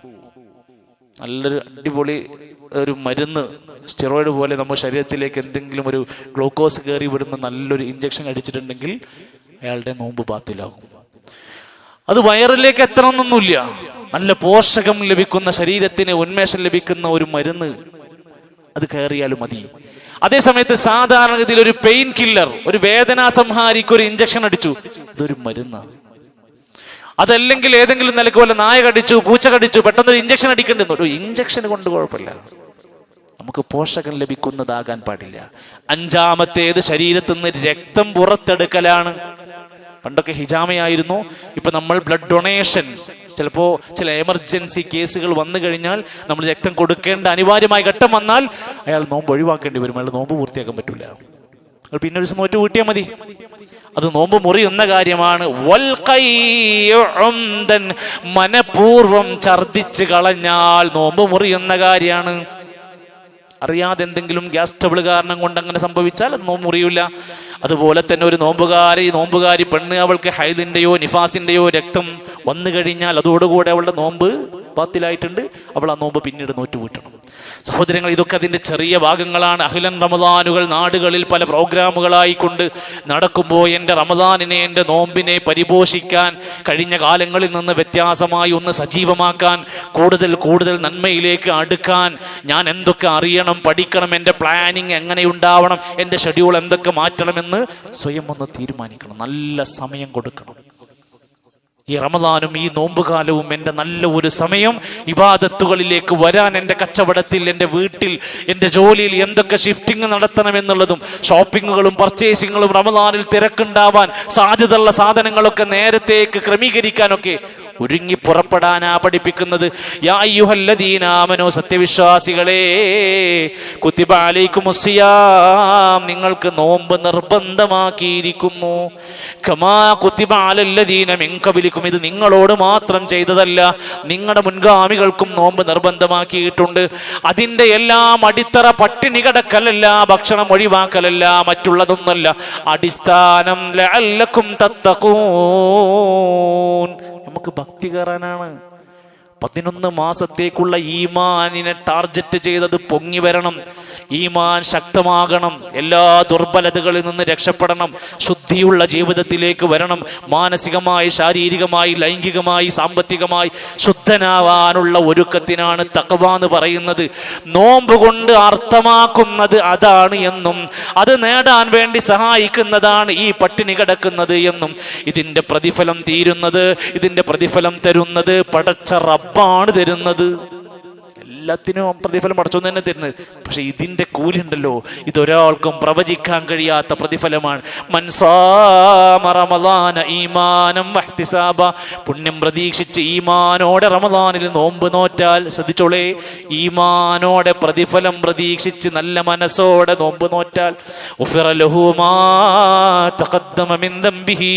നല്ലൊരു അടിപൊളി ഒരു മരുന്ന്, സ്റ്റിറോയിഡ് പോലെ നമ്മുടെ ശരീരത്തിലേക്ക് എന്തെങ്കിലും ഒരു ഗ്ലൂക്കോസ് കയറി വിടുന്ന നല്ലൊരു ഇഞ്ചക്ഷൻ അടിച്ചിട്ടുണ്ടെങ്കിൽ അയാളുടെ നോമ്പ് ബാത്തിലാകും. അത് വയറിലേക്ക് എത്തണമെന്നൊന്നുമില്ല, നല്ല പോഷകം ലഭിക്കുന്ന, ശരീരത്തിന് ഉന്മേഷം ലഭിക്കുന്ന ഒരു മരുന്ന് അത് കയറിയാലും മതി. അതേസമയത്ത് സാധാരണഗതിയിൽ ഒരു പെയിൻ കില്ലർ, ഒരു വേദനാ സംഹാരിക്ക് ഒരു ഇഞ്ചക്ഷൻ അടിച്ചു, ഇതൊരു മരുന്നാണ്. അതല്ലെങ്കിൽ ഏതെങ്കിലും നിലക്ക് പോലെ നായ കടിച്ചു, പൂച്ച കടിച്ചു, പെട്ടെന്നൊരു ഇഞ്ചക്ഷൻ അടിക്കേണ്ടെന്ന്. ഒരു ഇഞ്ചക്ഷൻ കൊണ്ട് കുഴപ്പമില്ല, നമുക്ക് പോഷകം ലഭിക്കുന്നതാകാൻ പാടില്ല. അഞ്ചാമത്തേത് ശരീരത്തിൽ നിന്ന് രക്തം പുറത്തെടുക്കലാണ്. പണ്ടൊക്കെ ഹിജാമയായിരുന്നു, ഇപ്പൊ നമ്മൾ ബ്ലഡ് ഡൊണേഷൻ. ചിലപ്പോൾ ചില എമർജൻസി കേസുകൾ വന്നു കഴിഞ്ഞാൽ നമ്മൾ രക്തം കൊടുക്കേണ്ട അനിവാര്യമായ ഘട്ടം വന്നാൽ അയാൾ നോമ്പ് ഒഴിവാക്കേണ്ടി വരും, അയാൾ നോമ്പ് പൂർത്തിയാക്കാൻ പറ്റൂല. പിന്നെ ഒരു ദിവസം നോറ്റ് കൂട്ടിയാൽ മതി. അത് നോമ്പ് മുറിയുന്ന കാര്യമാണ്. മനഃപൂർവം ഛർദിച്ച് കളഞ്ഞാൽ നോമ്പ് മുറിയുന്ന കാര്യമാണ്. അറിയാതെ എന്തെങ്കിലും ഗ്യാസ് ട്രബിൾ കാരണം കൊണ്ട് അങ്ങനെ സംഭവിച്ചാൽ അത് നോമ്പ് മുറിയില്ല. അതുപോലെ തന്നെ ഒരു നോമ്പുകാരി പെണ്ണ്, അവൾക്ക് ഹൈദിന്റെയോ നിഫാസിന്റെയോ രക്തം വന്നു കഴിഞ്ഞാൽ അതോടുകൂടെ അവളുടെ നോമ്പ് ബാത്തിലായിട്ടുണ്ട്, അവൾ ആ നോമ്പ് പിന്നീട് നോറ്റുകൂട്ടണം. സഹോദരങ്ങൾ, ഇതൊക്കെ അതിൻ്റെ ചെറിയ ഭാഗങ്ങളാണ്. അഹ്ലൻ റമദാനുകൾ നാടുകളിൽ പല പ്രോഗ്രാമുകളായിക്കൊണ്ട് നടക്കുമ്പോൾ എൻ്റെ റമദാനിനെ, എൻ്റെ നോമ്പിനെ പരിപോഷിക്കാൻ, കഴിഞ്ഞ കാലങ്ങളിൽ നിന്ന് വ്യത്യാസമായി ഒന്ന് സജീവമാക്കാൻ, കൂടുതൽ നന്മയിലേക്ക് അടുക്കാൻ ഞാൻ എന്തൊക്കെ അറിയണം, പഠിക്കണം, എൻ്റെ പ്ലാനിങ് എങ്ങനെ ഉണ്ടാവണം, എൻ്റെ ഷെഡ്യൂൾ എന്തൊക്കെ മാറ്റണമെന്ന് സ്വയം ഒന്ന് തീരുമാനിക്കണം. നല്ല സമയം കൊടുക്കണം. ഈ റമദാനും ഈ നോമ്പുകാലവും എൻ്റെ നല്ല ഒരു സമയം ഇബാദത്തുകളിലേക്ക് വരാൻ, എൻ്റെ കച്ചവടത്തിൽ, എൻ്റെ വീട്ടിൽ, എൻ്റെ ജോലിയിൽ എന്തൊക്കെ ഷിഫ്റ്റിംഗ് നടത്തണമെന്നുള്ളതും ഷോപ്പിങ്ങുകളും പർച്ചേസിങ്ങുകളും റമദാനിൽ തിരക്കുണ്ടാവാൻ സാധ്യതയുള്ള സാധനങ്ങളൊക്കെ നേരത്തേക്ക് ക്രമീകരിക്കാനൊക്കെ ഒരുങ്ങി പുറപ്പെടാനാ പഠിപ്പിക്കുന്നത്. യാ അയ്യുഹല്ലദീന ആമനൂ, സത്യവിശ്വാസികളെ, കുതിബ അലൈക്കുമുസ്സിയാം, നിങ്ങൾക്ക് നോമ്പ് നിർബന്ധമാക്കിയിരിക്കുന്നു. കമാ കുതിബ അലല്ലദീന മിൻ ഖബലിക്കും, ഇത് നിങ്ങളോട് മാത്രം ചെയ്തതല്ല, നിങ്ങളുടെ മുൻഗാമികൾക്കും നോമ്പ് നിർബന്ധമാക്കിയിട്ടുണ്ട്. അതിൻ്റെ എല്ലാം അടിത്തറ പട്ടിണി കിടക്കലല്ല, ഭക്ഷണം ഒഴിവാക്കലല്ല, മറ്റുള്ളതൊന്നല്ല. അടിസ്ഥാനം ലഅല്ലക്കും തത്തഖൂൻ, നമുക്ക് ഭക്തി കയറാനാണ്. 11 മാസത്തേക്കുള്ള ഈമാനിനെ ടാർഗറ്റ് ചെയ്തത് പൊങ്ങി വരണം. ഈമാൻ ശക്തമാകണം, എല്ലാ ദുർബലതകളിൽ നിന്ന് രക്ഷപ്പെടണം, ശുദ്ധിയുള്ള ജീവിതത്തിലേക്ക് വരണം. മാനസികമായി, ശാരീരികമായി, ലൈംഗികമായി, സാമ്പത്തികമായി ശുദ്ധനാവാനുള്ള ഒരുക്കത്തിനാണ് തഖ്വ എന്ന് പറയുന്നത്. നോമ്പ് കൊണ്ട് അർത്ഥമാക്കുന്നത് അതാണ് എന്നും അത് നേടാൻ വേണ്ടി സഹായിക്കുന്നതാണ് ഈ പട്ടിണി കിടക്കുന്നത് എന്നും, ഇതിൻ്റെ പ്രതിഫലം തരുന്നത് പടച്ച റബ്ബാണ് തരുന്നത്. എല്ലാത്തിനും പ്രതിഫലം പടച്ചോൻ തന്നെ തരുന്നത്. പക്ഷെ ഇതിൻ്റെ കൂലി ഉണ്ടല്ലോ, ഇതൊരാൾക്കും പ്രവചിക്കാൻ കഴിയാത്ത പ്രതിഫലമാണ്. മൻസാമ റമളാന ഈമാനം വഹ്തിസാബ, പുണ്യം പ്രതീക്ഷിച്ച് ഈമാനോടെ റമളാനിൽ നോമ്പ് നോറ്റാൽ, ശ്രദ്ധിച്ചോളേ, ഈമാനോടെ പ്രതിഫലം പ്രതീക്ഷിച്ച് നല്ല മനസ്സോടെ നോമ്പ് നോറ്റാൽ, ഉഫിറ ലഹു മാ തഖദ്ദമ മിൻ ദംബിഹി,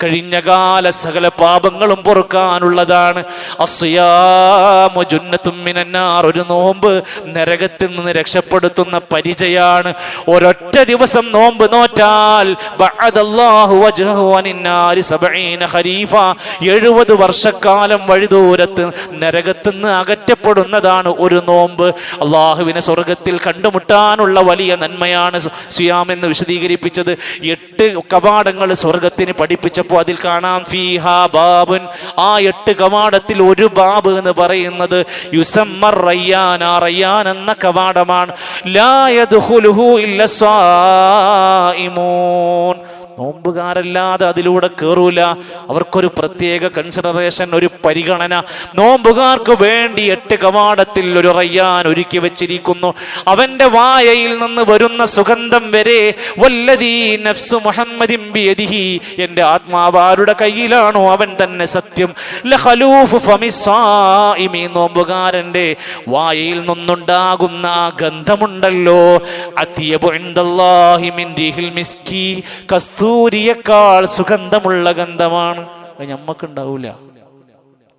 കഴിഞ്ഞ കാല സകല പാപങ്ങളും പൊറുക്കാനുള്ളതാണ്. അസ്സിയാമു ജുന്നത്തും മിനന്നാർ, ഒരു നോമ്പ് നരകത്തിൽ നിന്ന് രക്ഷപ്പെടുത്തുന്ന പരിചയാണ്. ഒരൊറ്റ ദിവസം നോമ്പ് നോറ്റാൽ 70 വർഷക്കാലം വഴിദൂരത്ത് നരകത്തിൽ നിന്ന് അകറ്റപ്പെടുന്നതാണ് ഒരു നോമ്പ്. അള്ളാഹുവിനെ സ്വർഗത്തിൽ കണ്ടുമുട്ടാനുള്ള വലിയ നന്മയാണ് സിയാം എന്ന് വിശദീകരിപ്പിച്ചത്. 8 കവാടങ്ങൾ സ്വർഗത്തിന് പഠിപ്പിച്ചപ്പോൾ അതിൽ കാണാം ഫീഹാ ബാബുൻ, ആ 8 കവാടത്തിൽ ഒരു ബാബ് എന്ന് പറയുന്നത് യുസമ്മർ റയ്യാൻ, റയ്യാൻ എന്ന കവാടമാണ്. ലാ യദ്ഖുലുഹു ഇല്ല സ്വായിമൂൻ, നോമ്പുകാരല്ലാതെ അതിലൂടെ കയറൂല. അവർക്കൊരു പ്രത്യേക കൺസിഡറേഷൻ, ഒരു പരിഗണന നോമ്പുകാർക്ക് വേണ്ടി 8 കവാടത്തിൽ ഒരു റയ്യാൻ ഒരുക്കി വെച്ചിരിക്കുന്നു. അവന്റെ വായയിൽ നിന്ന് വരുന്ന സുഗന്ധം വരെ, വല്ലദീ നഫ്സു മുഹമ്മദിൻ ബിയദിഹി, എൻ്റെ ആത്മാവ് ആരുടെ കയ്യിലാണോ അവൻ തന്നെ സത്യം. ലഖലൂഫു ഫമിസ്സായിമി, നോമ്പുകാരൻ്റെ വായയിൽ നിന്നുണ്ടാകുന്ന ആ ഗന്ധമുണ്ടല്ലോ, അത്യബു ഇൻദല്ലാഹി മിൻ റിഹിൽ മിസ്കി, സൂര്യയേക്കാൾ സുഗന്ധമുള്ള ഗന്ധമാണ്. അത് ഞമ്മക്കുണ്ടാവൂല,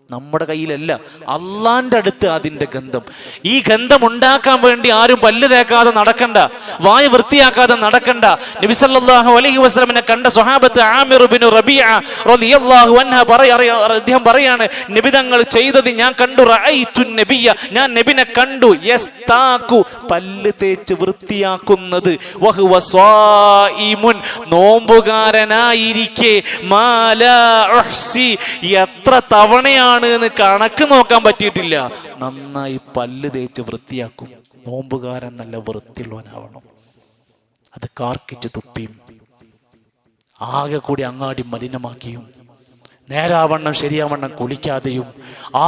നമ്മുടെ കയ്യിലല്ല, അള്ളാന്റെ അടുത്ത് അതിൻ്റെ ഗന്ധം. ഈ ഗന്ധം ഉണ്ടാക്കാൻ വേണ്ടി ആരും പല്ല് തേക്കാതെ നടക്കണ്ട, വായ വൃത്തിയാക്കാതെ നടക്കണ്ട. നബി സല്ലല്ലാഹു അലൈഹി വസല്ലമനെ കണ്ട സ്വഹാബത്ത് ആമിർ ഇബ്നു റബീഅ റളിയല്ലാഹു അൻഹു അദ്ദേഹം പറയാണ്, നബി തങ്ങൾ ചെയ്തത് ഞാൻ കണ്ടു. റഅയ്തു നബിയ, ഞാൻ നബിനെ കണ്ടു. യസ്താഖു, പല്ല് തേച്ച് വൃത്തിയാക്കുന്നത്. വഹുവ സ്വായിമുൻ, നോമ്പുകാരനായിരിക്കെ. മാലാ ഉഹ്സി, എത്ര തവണയാണ് എന്ന് കണക്ക് നോക്കാൻ പറ്റിയിട്ടില്ല. നന്നായി പല്ല് തേച്ച് വൃത്തിയാക്കും. നോമ്പുകാരൻ നല്ല വൃത്തിയുള്ളവനാവണം. അത് കാർക്കിച്ച് തുപ്പിയും ആകെ കൂടി അങ്ങാടി മലിനമാക്കിയും നേരാവണ്ണം ശരിയാവണ്ണം കുളിക്കാതെയും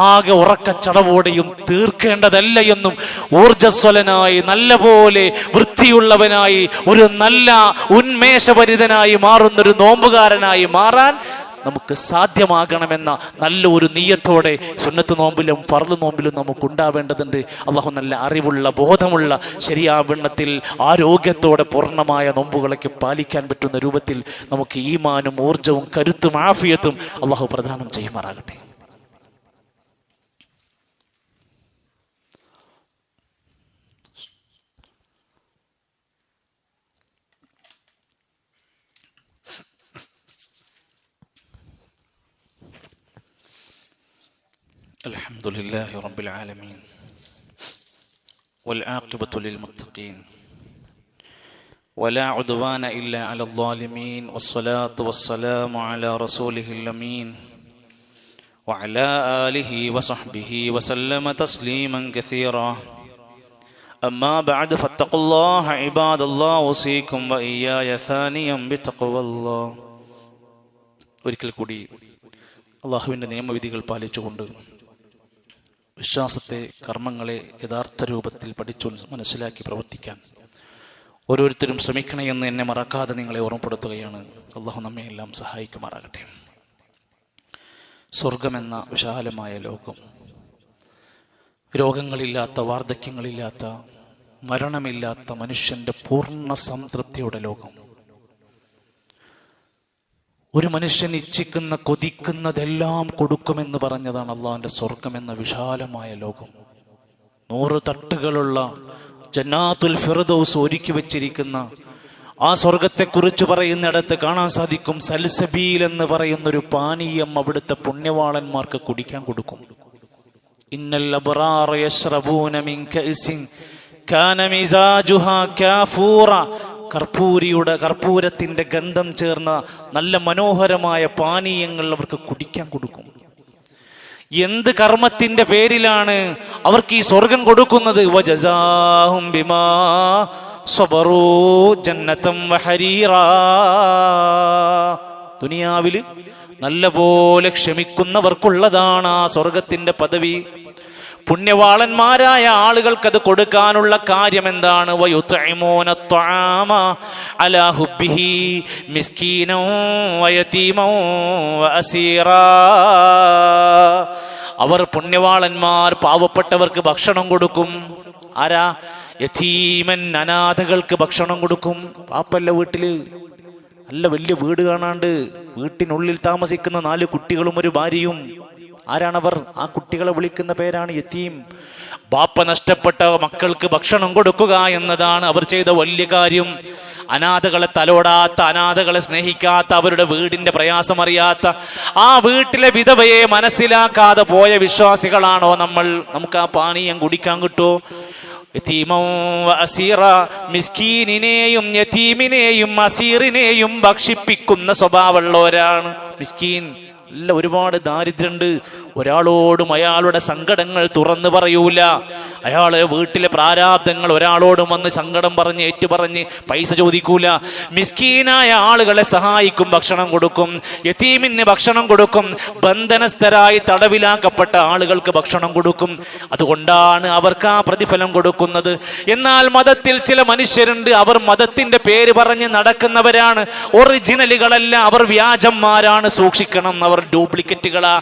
ആകെ ഉറക്കച്ചടവോടെയും തീർക്കേണ്ടതല്ല എന്നും ഊർജ്ജസ്വലനായി നല്ലപോലെ വൃത്തിയുള്ളവനായി ഒരു നല്ല ഉന്മേഷഭരിതനായി മാറുന്നൊരു നോമ്പുകാരനായി മാറാൻ നമുക്ക് സാധ്യമാകണമെന്ന നല്ല ഒരു നീയത്തോടെ സുന്നത്ത് നോമ്പിലും ഫർദ് നോമ്പിലും നമുക്ക് ഉണ്ടാവേണ്ടതുണ്ട്. അള്ളാഹു നല്ല അറിവുള്ള ബോധമുള്ള ശരിയാവണ്ണത്തിൽ ആരോഗ്യത്തോടെ പൂർണ്ണമായ നോമ്പുകളൊക്കെ പാലിക്കാൻ പറ്റുന്ന രൂപത്തിൽ നമുക്ക് ഈമാനും ഊർജവും കരുത്തും ആഫിയത്തും അള്ളാഹു പ്രദാനം ചെയ്യുമാറാകട്ടെ. അൽഹംദുലില്ലാഹി റബ്ബിൽ ആലമീൻ വൽആഖിബത്തു ലിൽമുത്തഖീൻ വലാ ഉദ്വാന ഇല്ലാ അലൽ ളാലിമീൻ വസ്സലാത്തു വസ്സലാമു അലാ റസൂലിഹിൽ അമീൻ വഅലാ ആലിഹി വസഹ്ബിഹി വസല്ലമ തസ്ലീമൻ കസീറാ. അമ്മാ ബഅദ് ഫത്തഖുല്ലാഹ ഇബാദല്ലാഹ് ഉസീകും വഇയ്യായ സാനിയം ബിതഖ്വല്ലാഹ്. ഒരിക്കൽ കൂടി അള്ളാഹുവിൻ്റെ നിയമവിധികൾ പാലിച്ചുകൊണ്ട് വിശ്വാസത്തെ, കർമ്മങ്ങളെ യഥാർത്ഥ രൂപത്തിൽ പഠിച്ചു മനസ്സിലാക്കി പ്രവർത്തിക്കാൻ ഓരോരുത്തരും ശ്രമിക്കണമെന്ന് എന്നെ മറക്കാതെ നിങ്ങളെ ഓർമ്മപ്പെടുത്തുകയാണ്. അള്ളാഹു നമ്മെ എല്ലാം സഹായിക്കുമാറാകട്ടെ. സ്വർഗമെന്ന വിശാലമായ ലോകം, രോഗങ്ങളില്ലാത്ത, വാർദ്ധക്യങ്ങളില്ലാത്ത, മരണമില്ലാത്ത മനുഷ്യൻ്റെ പൂർണ്ണ സംതൃപ്തിയുടെ ലോകം. ഒരു മനുഷ്യൻ ഇച്ഛിക്കുന്ന കൊതിക്കുന്നതെല്ലാം കൊടുക്കുമെന്ന് പറഞ്ഞതാണ് അള്ളാഹുവിൻ്റെ സ്വർഗം എന്ന വിശാലമായ ലോകം. 100 തട്ടുകളുള്ള ജന്നാത്തുൽ ഫിർദൗസ് ഒരുക്കി വെച്ചിരിക്കുന്ന ആ സ്വർഗത്തെക്കുറിച്ച് പറയുന്നിടത്ത് കാണാൻ സാധിക്കും, സൽസബീൽ എന്ന് പറയുന്നൊരു പാനീയം അവിടുത്തെ പുണ്യവാളന്മാർക്ക് കുടിക്കാൻ കൊടുക്കും. ഇന്നൽ അബ്റാറ യശ്റബൂന മിൻ കഅസിൻ കാന മിസാജുഹാ കാഫൂറ. കർപ്പൂരത്തിന്റെ ഗന്ധം ചേർന്ന നല്ല മനോഹരമായ പാനീയങ്ങൾ അവർക്ക് കുടിക്കാൻ കൊടുക്കും. എന്ത് കർമ്മത്തിന്റെ പേരിലാണ് അവർക്ക് ഈ സ്വർഗം കൊടുക്കുന്നത്? വജസാഹും ബിമാ സബറൂ ജന്നതം വഹരീറാ. ദുനിയാവിൽ നല്ലപോലെ ക്ഷമിക്കുന്നവർക്കുള്ളതാണ് ആ സ്വർഗത്തിന്റെ പദവി. പുണ്യവാളന്മാരായ ആളുകൾക്ക് അത് കൊടുക്കാനുള്ള കാര്യം എന്താണ്? വയുത്ഇമൂന ത്വആമ അലാ ഹുബ്ബിഹി മിസ്കീനൻ വയതീമൻ വഅസീറാ. അവർ പുണ്യവാളന്മാർ പാവപ്പെട്ടവർക്ക് ഭക്ഷണം കൊടുക്കും. ആരാ? യതീമൻ, അനാഥകൾക്ക് ഭക്ഷണം കൊടുക്കും. പാപ്പല്ല വീട്ടില് നല്ല വലിയ വീട് കാണാണ്ട് വീട്ടിനുള്ളിൽ താമസിക്കുന്ന 4 കുട്ടികളും ഒരു ഭാര്യയും. ആരാണവർ? ആ കുട്ടികളെ വിളിക്കുന്ന പേരാണ് യതീം. ബാപ്പ നഷ്ടപ്പെട്ട മക്കൾക്ക് ഭക്ഷണം കൊടുക്കുക എന്നതാണ് അവർ ചെയ്ത വലിയ കാര്യം. അനാഥകളെ തലോടാത്ത, അനാഥകളെ സ്നേഹിക്കാത്ത, അവരുടെ വീടിന്റെ പ്രയാസം അറിയാത്ത, ആ വീട്ടിലെ വിധവയെ മനസ്സിലാക്കാതെ പോയ വിശ്വാസികളാണോ നമ്മൾ? നമുക്ക് ആ പാനീയം കുടിക്കാൻ കിട്ടുമോ? മിസ്കീനിനെയും യതീമിനെയും അസീറിനെയും ഭക്ഷിപ്പിക്കുന്ന സ്വഭാവമുള്ളവരാണ്. മിസ്കീൻ അല്ല, ഒരുപാട് ദാരിദ്ര്യമുണ്ട്, ഒരാളോടും അയാളുടെ സങ്കടങ്ങൾ തുറന്നു പറയൂല. അയാളെ വീട്ടിലെ പ്രാരാബ്ദങ്ങൾ ഒരാളോടും വന്ന് സങ്കടം പറഞ്ഞ് ഏറ്റുപറഞ്ഞ് പൈസ ചോദിക്കൂല. മിസ്കീനായ ആളുകളെ സഹായിക്കും, ഭക്ഷണം കൊടുക്കും, യതീമിന് ഭക്ഷണം കൊടുക്കും, ബന്ധനസ്ഥരായി തടവിലാക്കപ്പെട്ട ആളുകൾക്ക് ഭക്ഷണം കൊടുക്കും. അതുകൊണ്ടാണ് അവർക്ക് ആ പ്രതിഫലം കൊടുക്കുന്നത്. എന്നാൽ മതത്തിൽ ചില മനുഷ്യരുണ്ട്, അവർ മതത്തിന്റെ പേര് പറഞ്ഞ് നടക്കുന്നവരാണ്, ഒറിജിനലുകളല്ല, അവർ വ്യാജന്മാരാണ്, സൂക്ഷിക്കണം, അവർ ഡ്യൂപ്ലിക്കേറ്റുകളാ.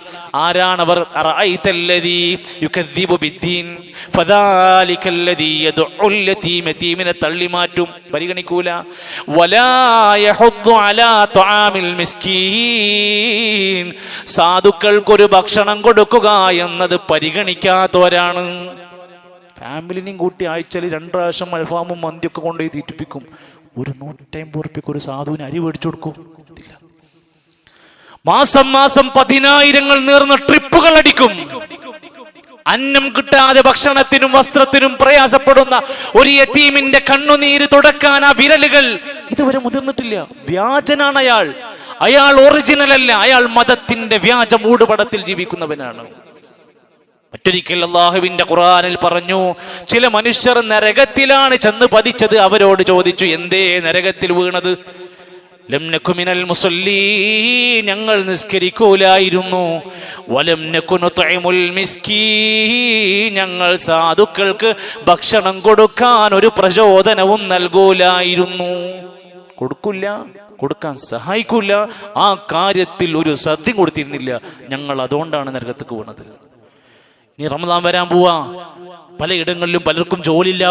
ആരാണവർ? അറഅയ്തല്ലദീ യുകദ്ദിബു ബിദ്ദീൻ ഫദാലികല്ലദീ യദ്ഉൽ യതീം. യതീമിനെ തള്ളിമാറ്റും, പരിഗണിക്കൂല. വലാ യഹുദ്ദു അലാ തുആമിൽ മിസ്കീൻ. സാധുക്കൾക്കൊരു ഭക്ഷണം കൊടുക്കുക എന്നത് പരിഗണിക്കാത്തവരാണ്. ഫാമിലിനെയും കൂട്ടി ആഴ്ചയിൽ 2 പ്രാവശ്യം അൽഫാമും മന്തിയൊക്കെ കൊണ്ടുപോയി തീറ്റിപ്പിക്കും. ഒരു 150 ഉറുപ്പിക്ക് ഒരു സാധുവിന് അരി മേടിച്ചു കൊടുക്കും. മാസം 10,000 നേർന്ന ട്രിപ്പുകൾ അടിക്കും. അന്നം കിട്ടാതെ ഭക്ഷണത്തിനും വസ്ത്രത്തിനും പ്രയാസപ്പെടുന്ന ഒരു യതീമിന്റെ കണ്ണുനീര് തുടക്കാൻ ആ വിരലുകൾ ഇതുവരെ മുതിർന്നിട്ടില്ല. വ്യാജനാണ് അയാൾ. അയാൾ ഒറിജിനൽ അല്ല, അയാൾ മതത്തിന്റെ വ്യാജ മൂടുപടത്തിൽ ജീവിക്കുന്നവനാണ്. മറ്റൊരിക്കൽ അല്ലാഹുവിന്റെ ഖുർആനിൽ പറഞ്ഞു, ചില മനുഷ്യർ നരകത്തിലാണ് ചെന്ന് പതിച്ചത്. അവരോട് ചോദിച്ചു, എന്തേ നരകത്തിൽ വീണത്? ലം നകു മിനൽ മുസല്ലീൻ, ഞങ്ങൾ നിസ്കരിക്കൂലായിരുന്നു. വലം നകു നുത്ഇമുൽ മിസ്കീൻ, ഞങ്ങൾ സാധുക്കൾക്ക് ഭക്ഷണം കൊടുക്കാൻ ഒരു പ്രചോദനവും നൽകൂലായിരുന്നു. കൊടുക്കില്ല, കൊടുക്കാൻ സഹായിക്കൂല, ആ കാര്യത്തിൽ ഒരു ശ്രദ്ധ കൊടുത്തിരുന്നില്ല. ഞങ്ങൾ അതുകൊണ്ടാണ് നരകത്തേക്ക് വീണത്. ഇനി റമദാൻ വരാൻ പോവാ, പലയിടങ്ങളിലും പലർക്കും ജോലിയില്ല.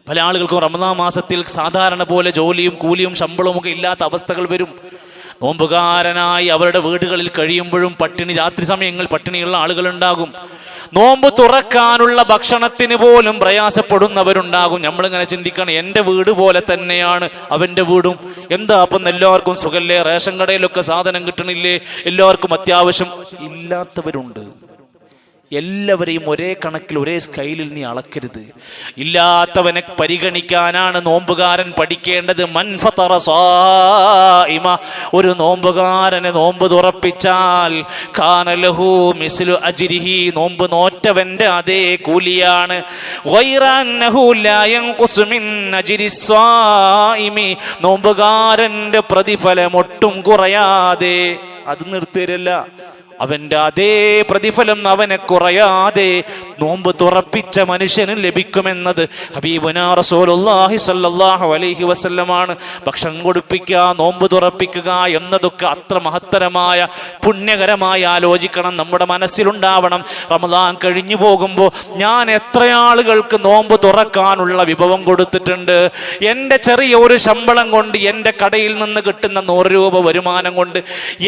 പല ആളുകൾക്കും റമദാൻ മാസത്തിൽ സാധാരണ പോലെ ജോലിയും കൂലിയും ശമ്പളവും ഒക്കെ ഇല്ലാത്ത അവസ്ഥകൾ വരും. നോമ്പുകാരനായി അവരുടെ വീടുകളിൽ കഴിയുമ്പോഴും പട്ടിണി, രാത്രി സമയങ്ങളിൽ പട്ടിണിയുള്ള ആളുകളുണ്ടാകും. നോമ്പ് തുറക്കാനുള്ള ഭക്ഷണത്തിന് പോലും പ്രയാസപ്പെടുന്നവരുണ്ടാകും. നമ്മളിങ്ങനെ ചിന്തിക്കണം, എൻ്റെ വീട് പോലെ തന്നെയാണ് അവൻ്റെ വീടും. എന്താ അപ്പം എല്ലാവർക്കും സുഖല്ലേ, റേഷൻ കടയിലൊക്കെ സാധനം കിട്ടണില്ലേ, എല്ലാവർക്കും അത്യാവശ്യം. ഇല്ലാത്തവരുണ്ട്. എല്ലാവരെയും ഒരേ കണക്കിൽ ഒരേ സ്കെയിലിൽ നീ അളക്കരുത്. ഇല്ലാത്തവനെ പരിഗണിക്കാനാണ് നോമ്പുകാരൻ പഠിക്കേണ്ടത്. മൻ ഫതറ സായിമ, ഒരു നോമ്പുകാരനെ നോമ്പ് തുറപ്പിച്ചാൽ കാന ലഹു മിസ്ലു അജ്രിഹി, നോമ്പ് നോറ്റവന്റെ അതേ കൂലിയാണ്. ഗൈറ അന്നഹു ലാ യൻഖുസു മിൻ അജ്രി സ്വായിമി, നോമ്പുകാരന്റെ പ്രതിഫലം ഒട്ടും കുറയാതെ, അത് നിർത്തിയരല്ല, അവന്റെ അതേ പ്രതിഫലം അവനെ കുറയാതെ നോമ്പ് തുറപ്പിച്ച മനുഷ്യന് ലഭിക്കുമെന്നത് ഹബീബുനാ റസൂലുള്ളാഹി സ്വല്ലല്ലാഹു അലൈഹി വസല്ലമാണ്. ഭക്ഷണം കൊടുപ്പിക്കുക, നോമ്പ് തുറപ്പിക്കുക എന്നതൊക്കെ അത്ര മഹത്തരമായ പുണ്യകരമായ ആലോചിക്കണം, നമ്മുടെ മനസ്സിലുണ്ടാവണം. റമദാൻ കഴിഞ്ഞു പോകുമ്പോൾ ഞാൻ എത്ര ആളുകൾക്ക് നോമ്പ് തുറക്കാനുള്ള വിഭവം കൊടുത്തിട്ടുണ്ട്. എൻ്റെ ചെറിയ ഒരു ശമ്പളം കൊണ്ട്, എൻ്റെ കടയിൽ നിന്ന് കിട്ടുന്ന 100 രൂപ വരുമാനം കൊണ്ട്,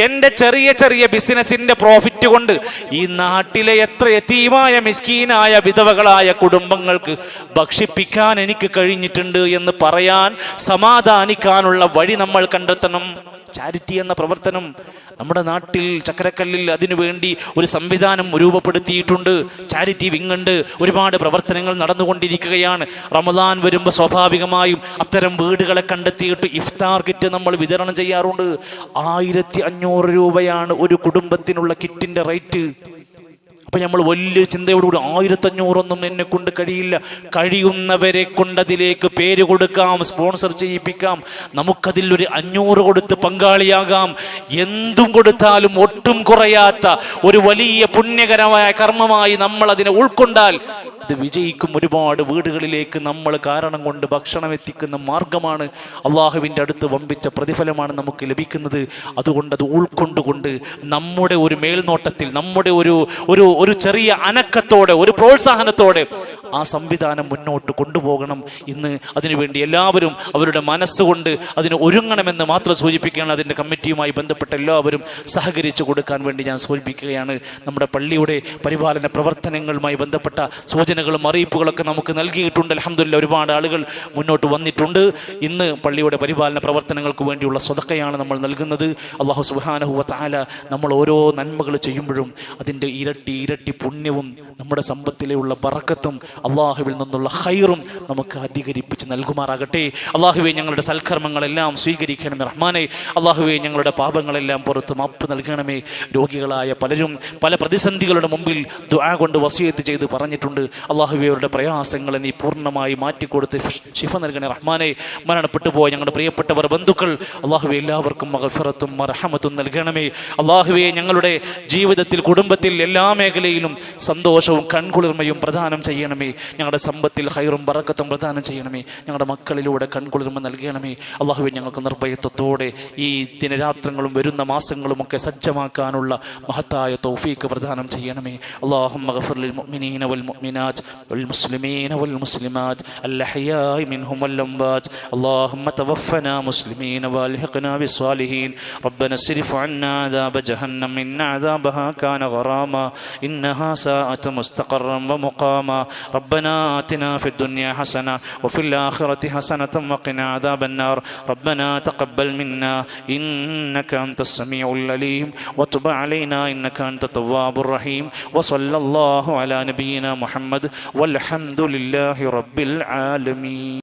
എൻ്റെ ചെറിയ ചെറിയ ബിസിനസിൻ്റെ പ്രോഫിറ്റ് കൊണ്ട് ഈ നാട്ടിലെ എത്ര യതീമായ മിസ്കീനായ വിധവകളായ കുടുംബങ്ങൾക്ക് ഭക്ഷിപ്പിക്കാൻ എനിക്ക് കഴിഞ്ഞിട്ടുണ്ട് എന്ന് പറയാൻ, സമാധാനിക്കാനുള്ള വഴി നമ്മൾ കണ്ടെത്തണം. ചാരിറ്റി എന്ന പ്രവർത്തനം നമ്മുടെ നാട്ടിൽ ചക്കരക്കല്ലിൽ അതിനുവേണ്ടി ഒരു സംവിധാനം രൂപപ്പെടുത്തിയിട്ടുണ്ട്. ചാരിറ്റി വിങ്ങുണ്ട്, ഒരുപാട് പ്രവർത്തനങ്ങൾ നടന്നുകൊണ്ടിരിക്കുകയാണ്. റമദാൻ വരുമ്പോൾ സ്വാഭാവികമായും അത്തരം വീടുകളെ കണ്ടെത്തിയിട്ട് ഇഫ്താർ കിറ്റ് നമ്മൾ വിതരണം ചെയ്യാറുണ്ട്. 1500 രൂപയാണ് ഒരു കുടുംബത്തിനുള്ള കിറ്റിൻ്റെ റേറ്റ്. അപ്പം നമ്മൾ വലിയ ചിന്തയോടുകൂടി 1500 എന്നെ കൊണ്ട് കഴിയില്ല, കഴിയുന്നവരെ കൊണ്ടതിലേക്ക് പേര് കൊടുക്കാം, സ്പോൺസർ ചെയ്യിപ്പിക്കാം, നമുക്കതിൽ ഒരു 500 കൊടുത്ത് പങ്കാളിയാകാം. എന്തും കൊടുത്താലും ഒട്ടും കുറയാത്ത ഒരു വലിയ പുണ്യകരമായ കർമ്മമായി നമ്മൾ അതിനെ ഉൾക്കൊണ്ടാൽ അത് വിജയിക്കും. ഒരുപാട് വീടുകളിലേക്ക് നമ്മൾ കാരണം കൊണ്ട് ഭക്ഷണം എത്തിക്കുന്ന മാർഗമാണ്. അള്ളാഹുവിൻ്റെ അടുത്ത് വമ്പിച്ച പ്രതിഫലമാണ് നമുക്ക് ലഭിക്കുന്നത്. അതുകൊണ്ട് അത് ഉൾക്കൊണ്ടുകൊണ്ട് നമ്മുടെ ഒരു മേൽനോട്ടത്തിൽ, നമ്മുടെ ഒരു ചെറിയ അനക്കത്തോടെ, ഒരു പ്രോത്സാഹനത്തോടെ ആ സംവിധാനം മുന്നോട്ട് കൊണ്ടുപോകണം. ഇന്ന് അതിനുവേണ്ടി എല്ലാവരും അവരുടെ മനസ്സുകൊണ്ട് അതിന് ഒരുങ്ങണമെന്ന് മാത്രം സൂചിപ്പിക്കുകയാണ്. അതിൻ്റെ കമ്മിറ്റിയുമായി ബന്ധപ്പെട്ട എല്ലാവരും സഹകരിച്ചു കൊടുക്കാൻ വേണ്ടി ഞാൻ സൂചിപ്പിക്കുകയാണ്. നമ്മുടെ പള്ളിയുടെ പരിപാലന പ്രവർത്തനങ്ങളുമായി ബന്ധപ്പെട്ട സൂചനകളും അറിയിപ്പുകളൊക്കെ നമുക്ക് നൽകിയിട്ടുണ്ട്. അൽഹംദുലില്ലാഹ്, ഒരുപാട് ആളുകൾ മുന്നോട്ട് വന്നിട്ടുണ്ട്. ഇന്ന് പള്ളിയുടെ പരിപാലന പ്രവർത്തനങ്ങൾക്ക് വേണ്ടിയുള്ള സ്വതക്കയാണ് നമ്മൾ നൽകുന്നത്. അല്ലാഹു സുബ്ഹാനഹു വ തആല നമ്മൾ ഓരോ നന്മകൾ ചെയ്യുമ്പോഴും അതിൻ്റെ ഇരട്ടി പുണ്യവും നമ്മുടെ സമ്പത്തിലുള്ള ബറക്കത്തും അള്ളാഹുവിൽ നിന്നുള്ള ഖൈറും നമുക്ക് അധികരിപ്പിച്ച് നൽകുമാറാകട്ടെ. അള്ളാഹുവേ, ഞങ്ങളുടെ സൽക്കർമ്മങ്ങളെല്ലാം സ്വീകരിക്കണമേ റഹ്മാനെ. അള്ളാഹുവേ, ഞങ്ങളുടെ പാപങ്ങളെല്ലാം പുറത്ത് മാപ്പ് നൽകണമേ. രോഗികളായ പലരും പല പ്രതിസന്ധികളുടെ മുമ്പിൽ ദുആ കൊണ്ട് വസിയത്ത് ചെയ്ത് പറഞ്ഞിട്ടുണ്ട്. അള്ളാഹുവേ, അവരുടെ പ്രയാസങ്ങളെ നീ പൂർണ്ണമായി മാറ്റിക്കൊടുത്ത് ശിഫ നൽകണേ റഹ്മാനെ. മരണപ്പെട്ടു പോയ ഞങ്ങളുടെ പ്രിയപ്പെട്ടവർ, ബന്ധുക്കൾ, അള്ളാഹുവേ, എല്ലാവർക്കും മഗ്ഫിറത്തും മർഹമത്തും നൽകണമേ. അള്ളാഹുവേ, ഞങ്ങളുടെ ജീവിതത്തിൽ, കുടുംബത്തിൽ, എല്ലാ മേഖലയിലും സന്തോഷവും കൺകുളിർമയും പ്രദാനം ചെയ്യണമേ. ഞങ്ങളുടെ സമ്പത്തിൽ ഖൈറും ബറക്കത്തും പ്രദാനം ചെയ്യണമേ. ഞങ്ങളുടെ മക്കളിലൂടെ കൺകുളിർമ നൽകണമേ. അള്ളാഹുവേ, ഞങ്ങൾക്ക് നിർഭയത്വത്തോടെ ഈ ദിനരാത്രങ്ങളും വരുന്ന മാസങ്ങളും ഒക്കെ സജ്ജമാക്കാനുള്ള മഹത്തായ തൗഫീഖ് പ്രദാനം ചെയ്യണമേ. അല്ലാഹുമ്മ ഗഫിർ ലിൽ മുഅ്മിനീന വൽ മുഅ്മിനാത്ത് വൽ മുസ്ലിമീന വൽ മുസ്ലിമാത്ത് അൽ അഹ്യാഇ മിൻഹും വൽ അംവാത്ത്. അല്ലാഹുമ്മ തവഫനാ മുസ്ലിമീന വൽഹിഖ്നാ ബിസ്സാലിഹീൻ. റബ്ബനാ സ്രിഫ് അന്നാ അദാബ ജഹന്നം ഇന്ന അദാബഹാ കാന ഗറാമാ ഇന്നഹാ സാഅത് മുസ്തഖറൻ വമുഖാമാ. ربنا آتنا في الدنيا حسنة وفي الآخرة حسنة وقنا عذاب النار. ربنا تقبل منا إنك أنت السميع العليم وتب علينا إنك أنت التواب الرحيم. وصلى الله على نبينا محمد والحمد لله رب العالمين.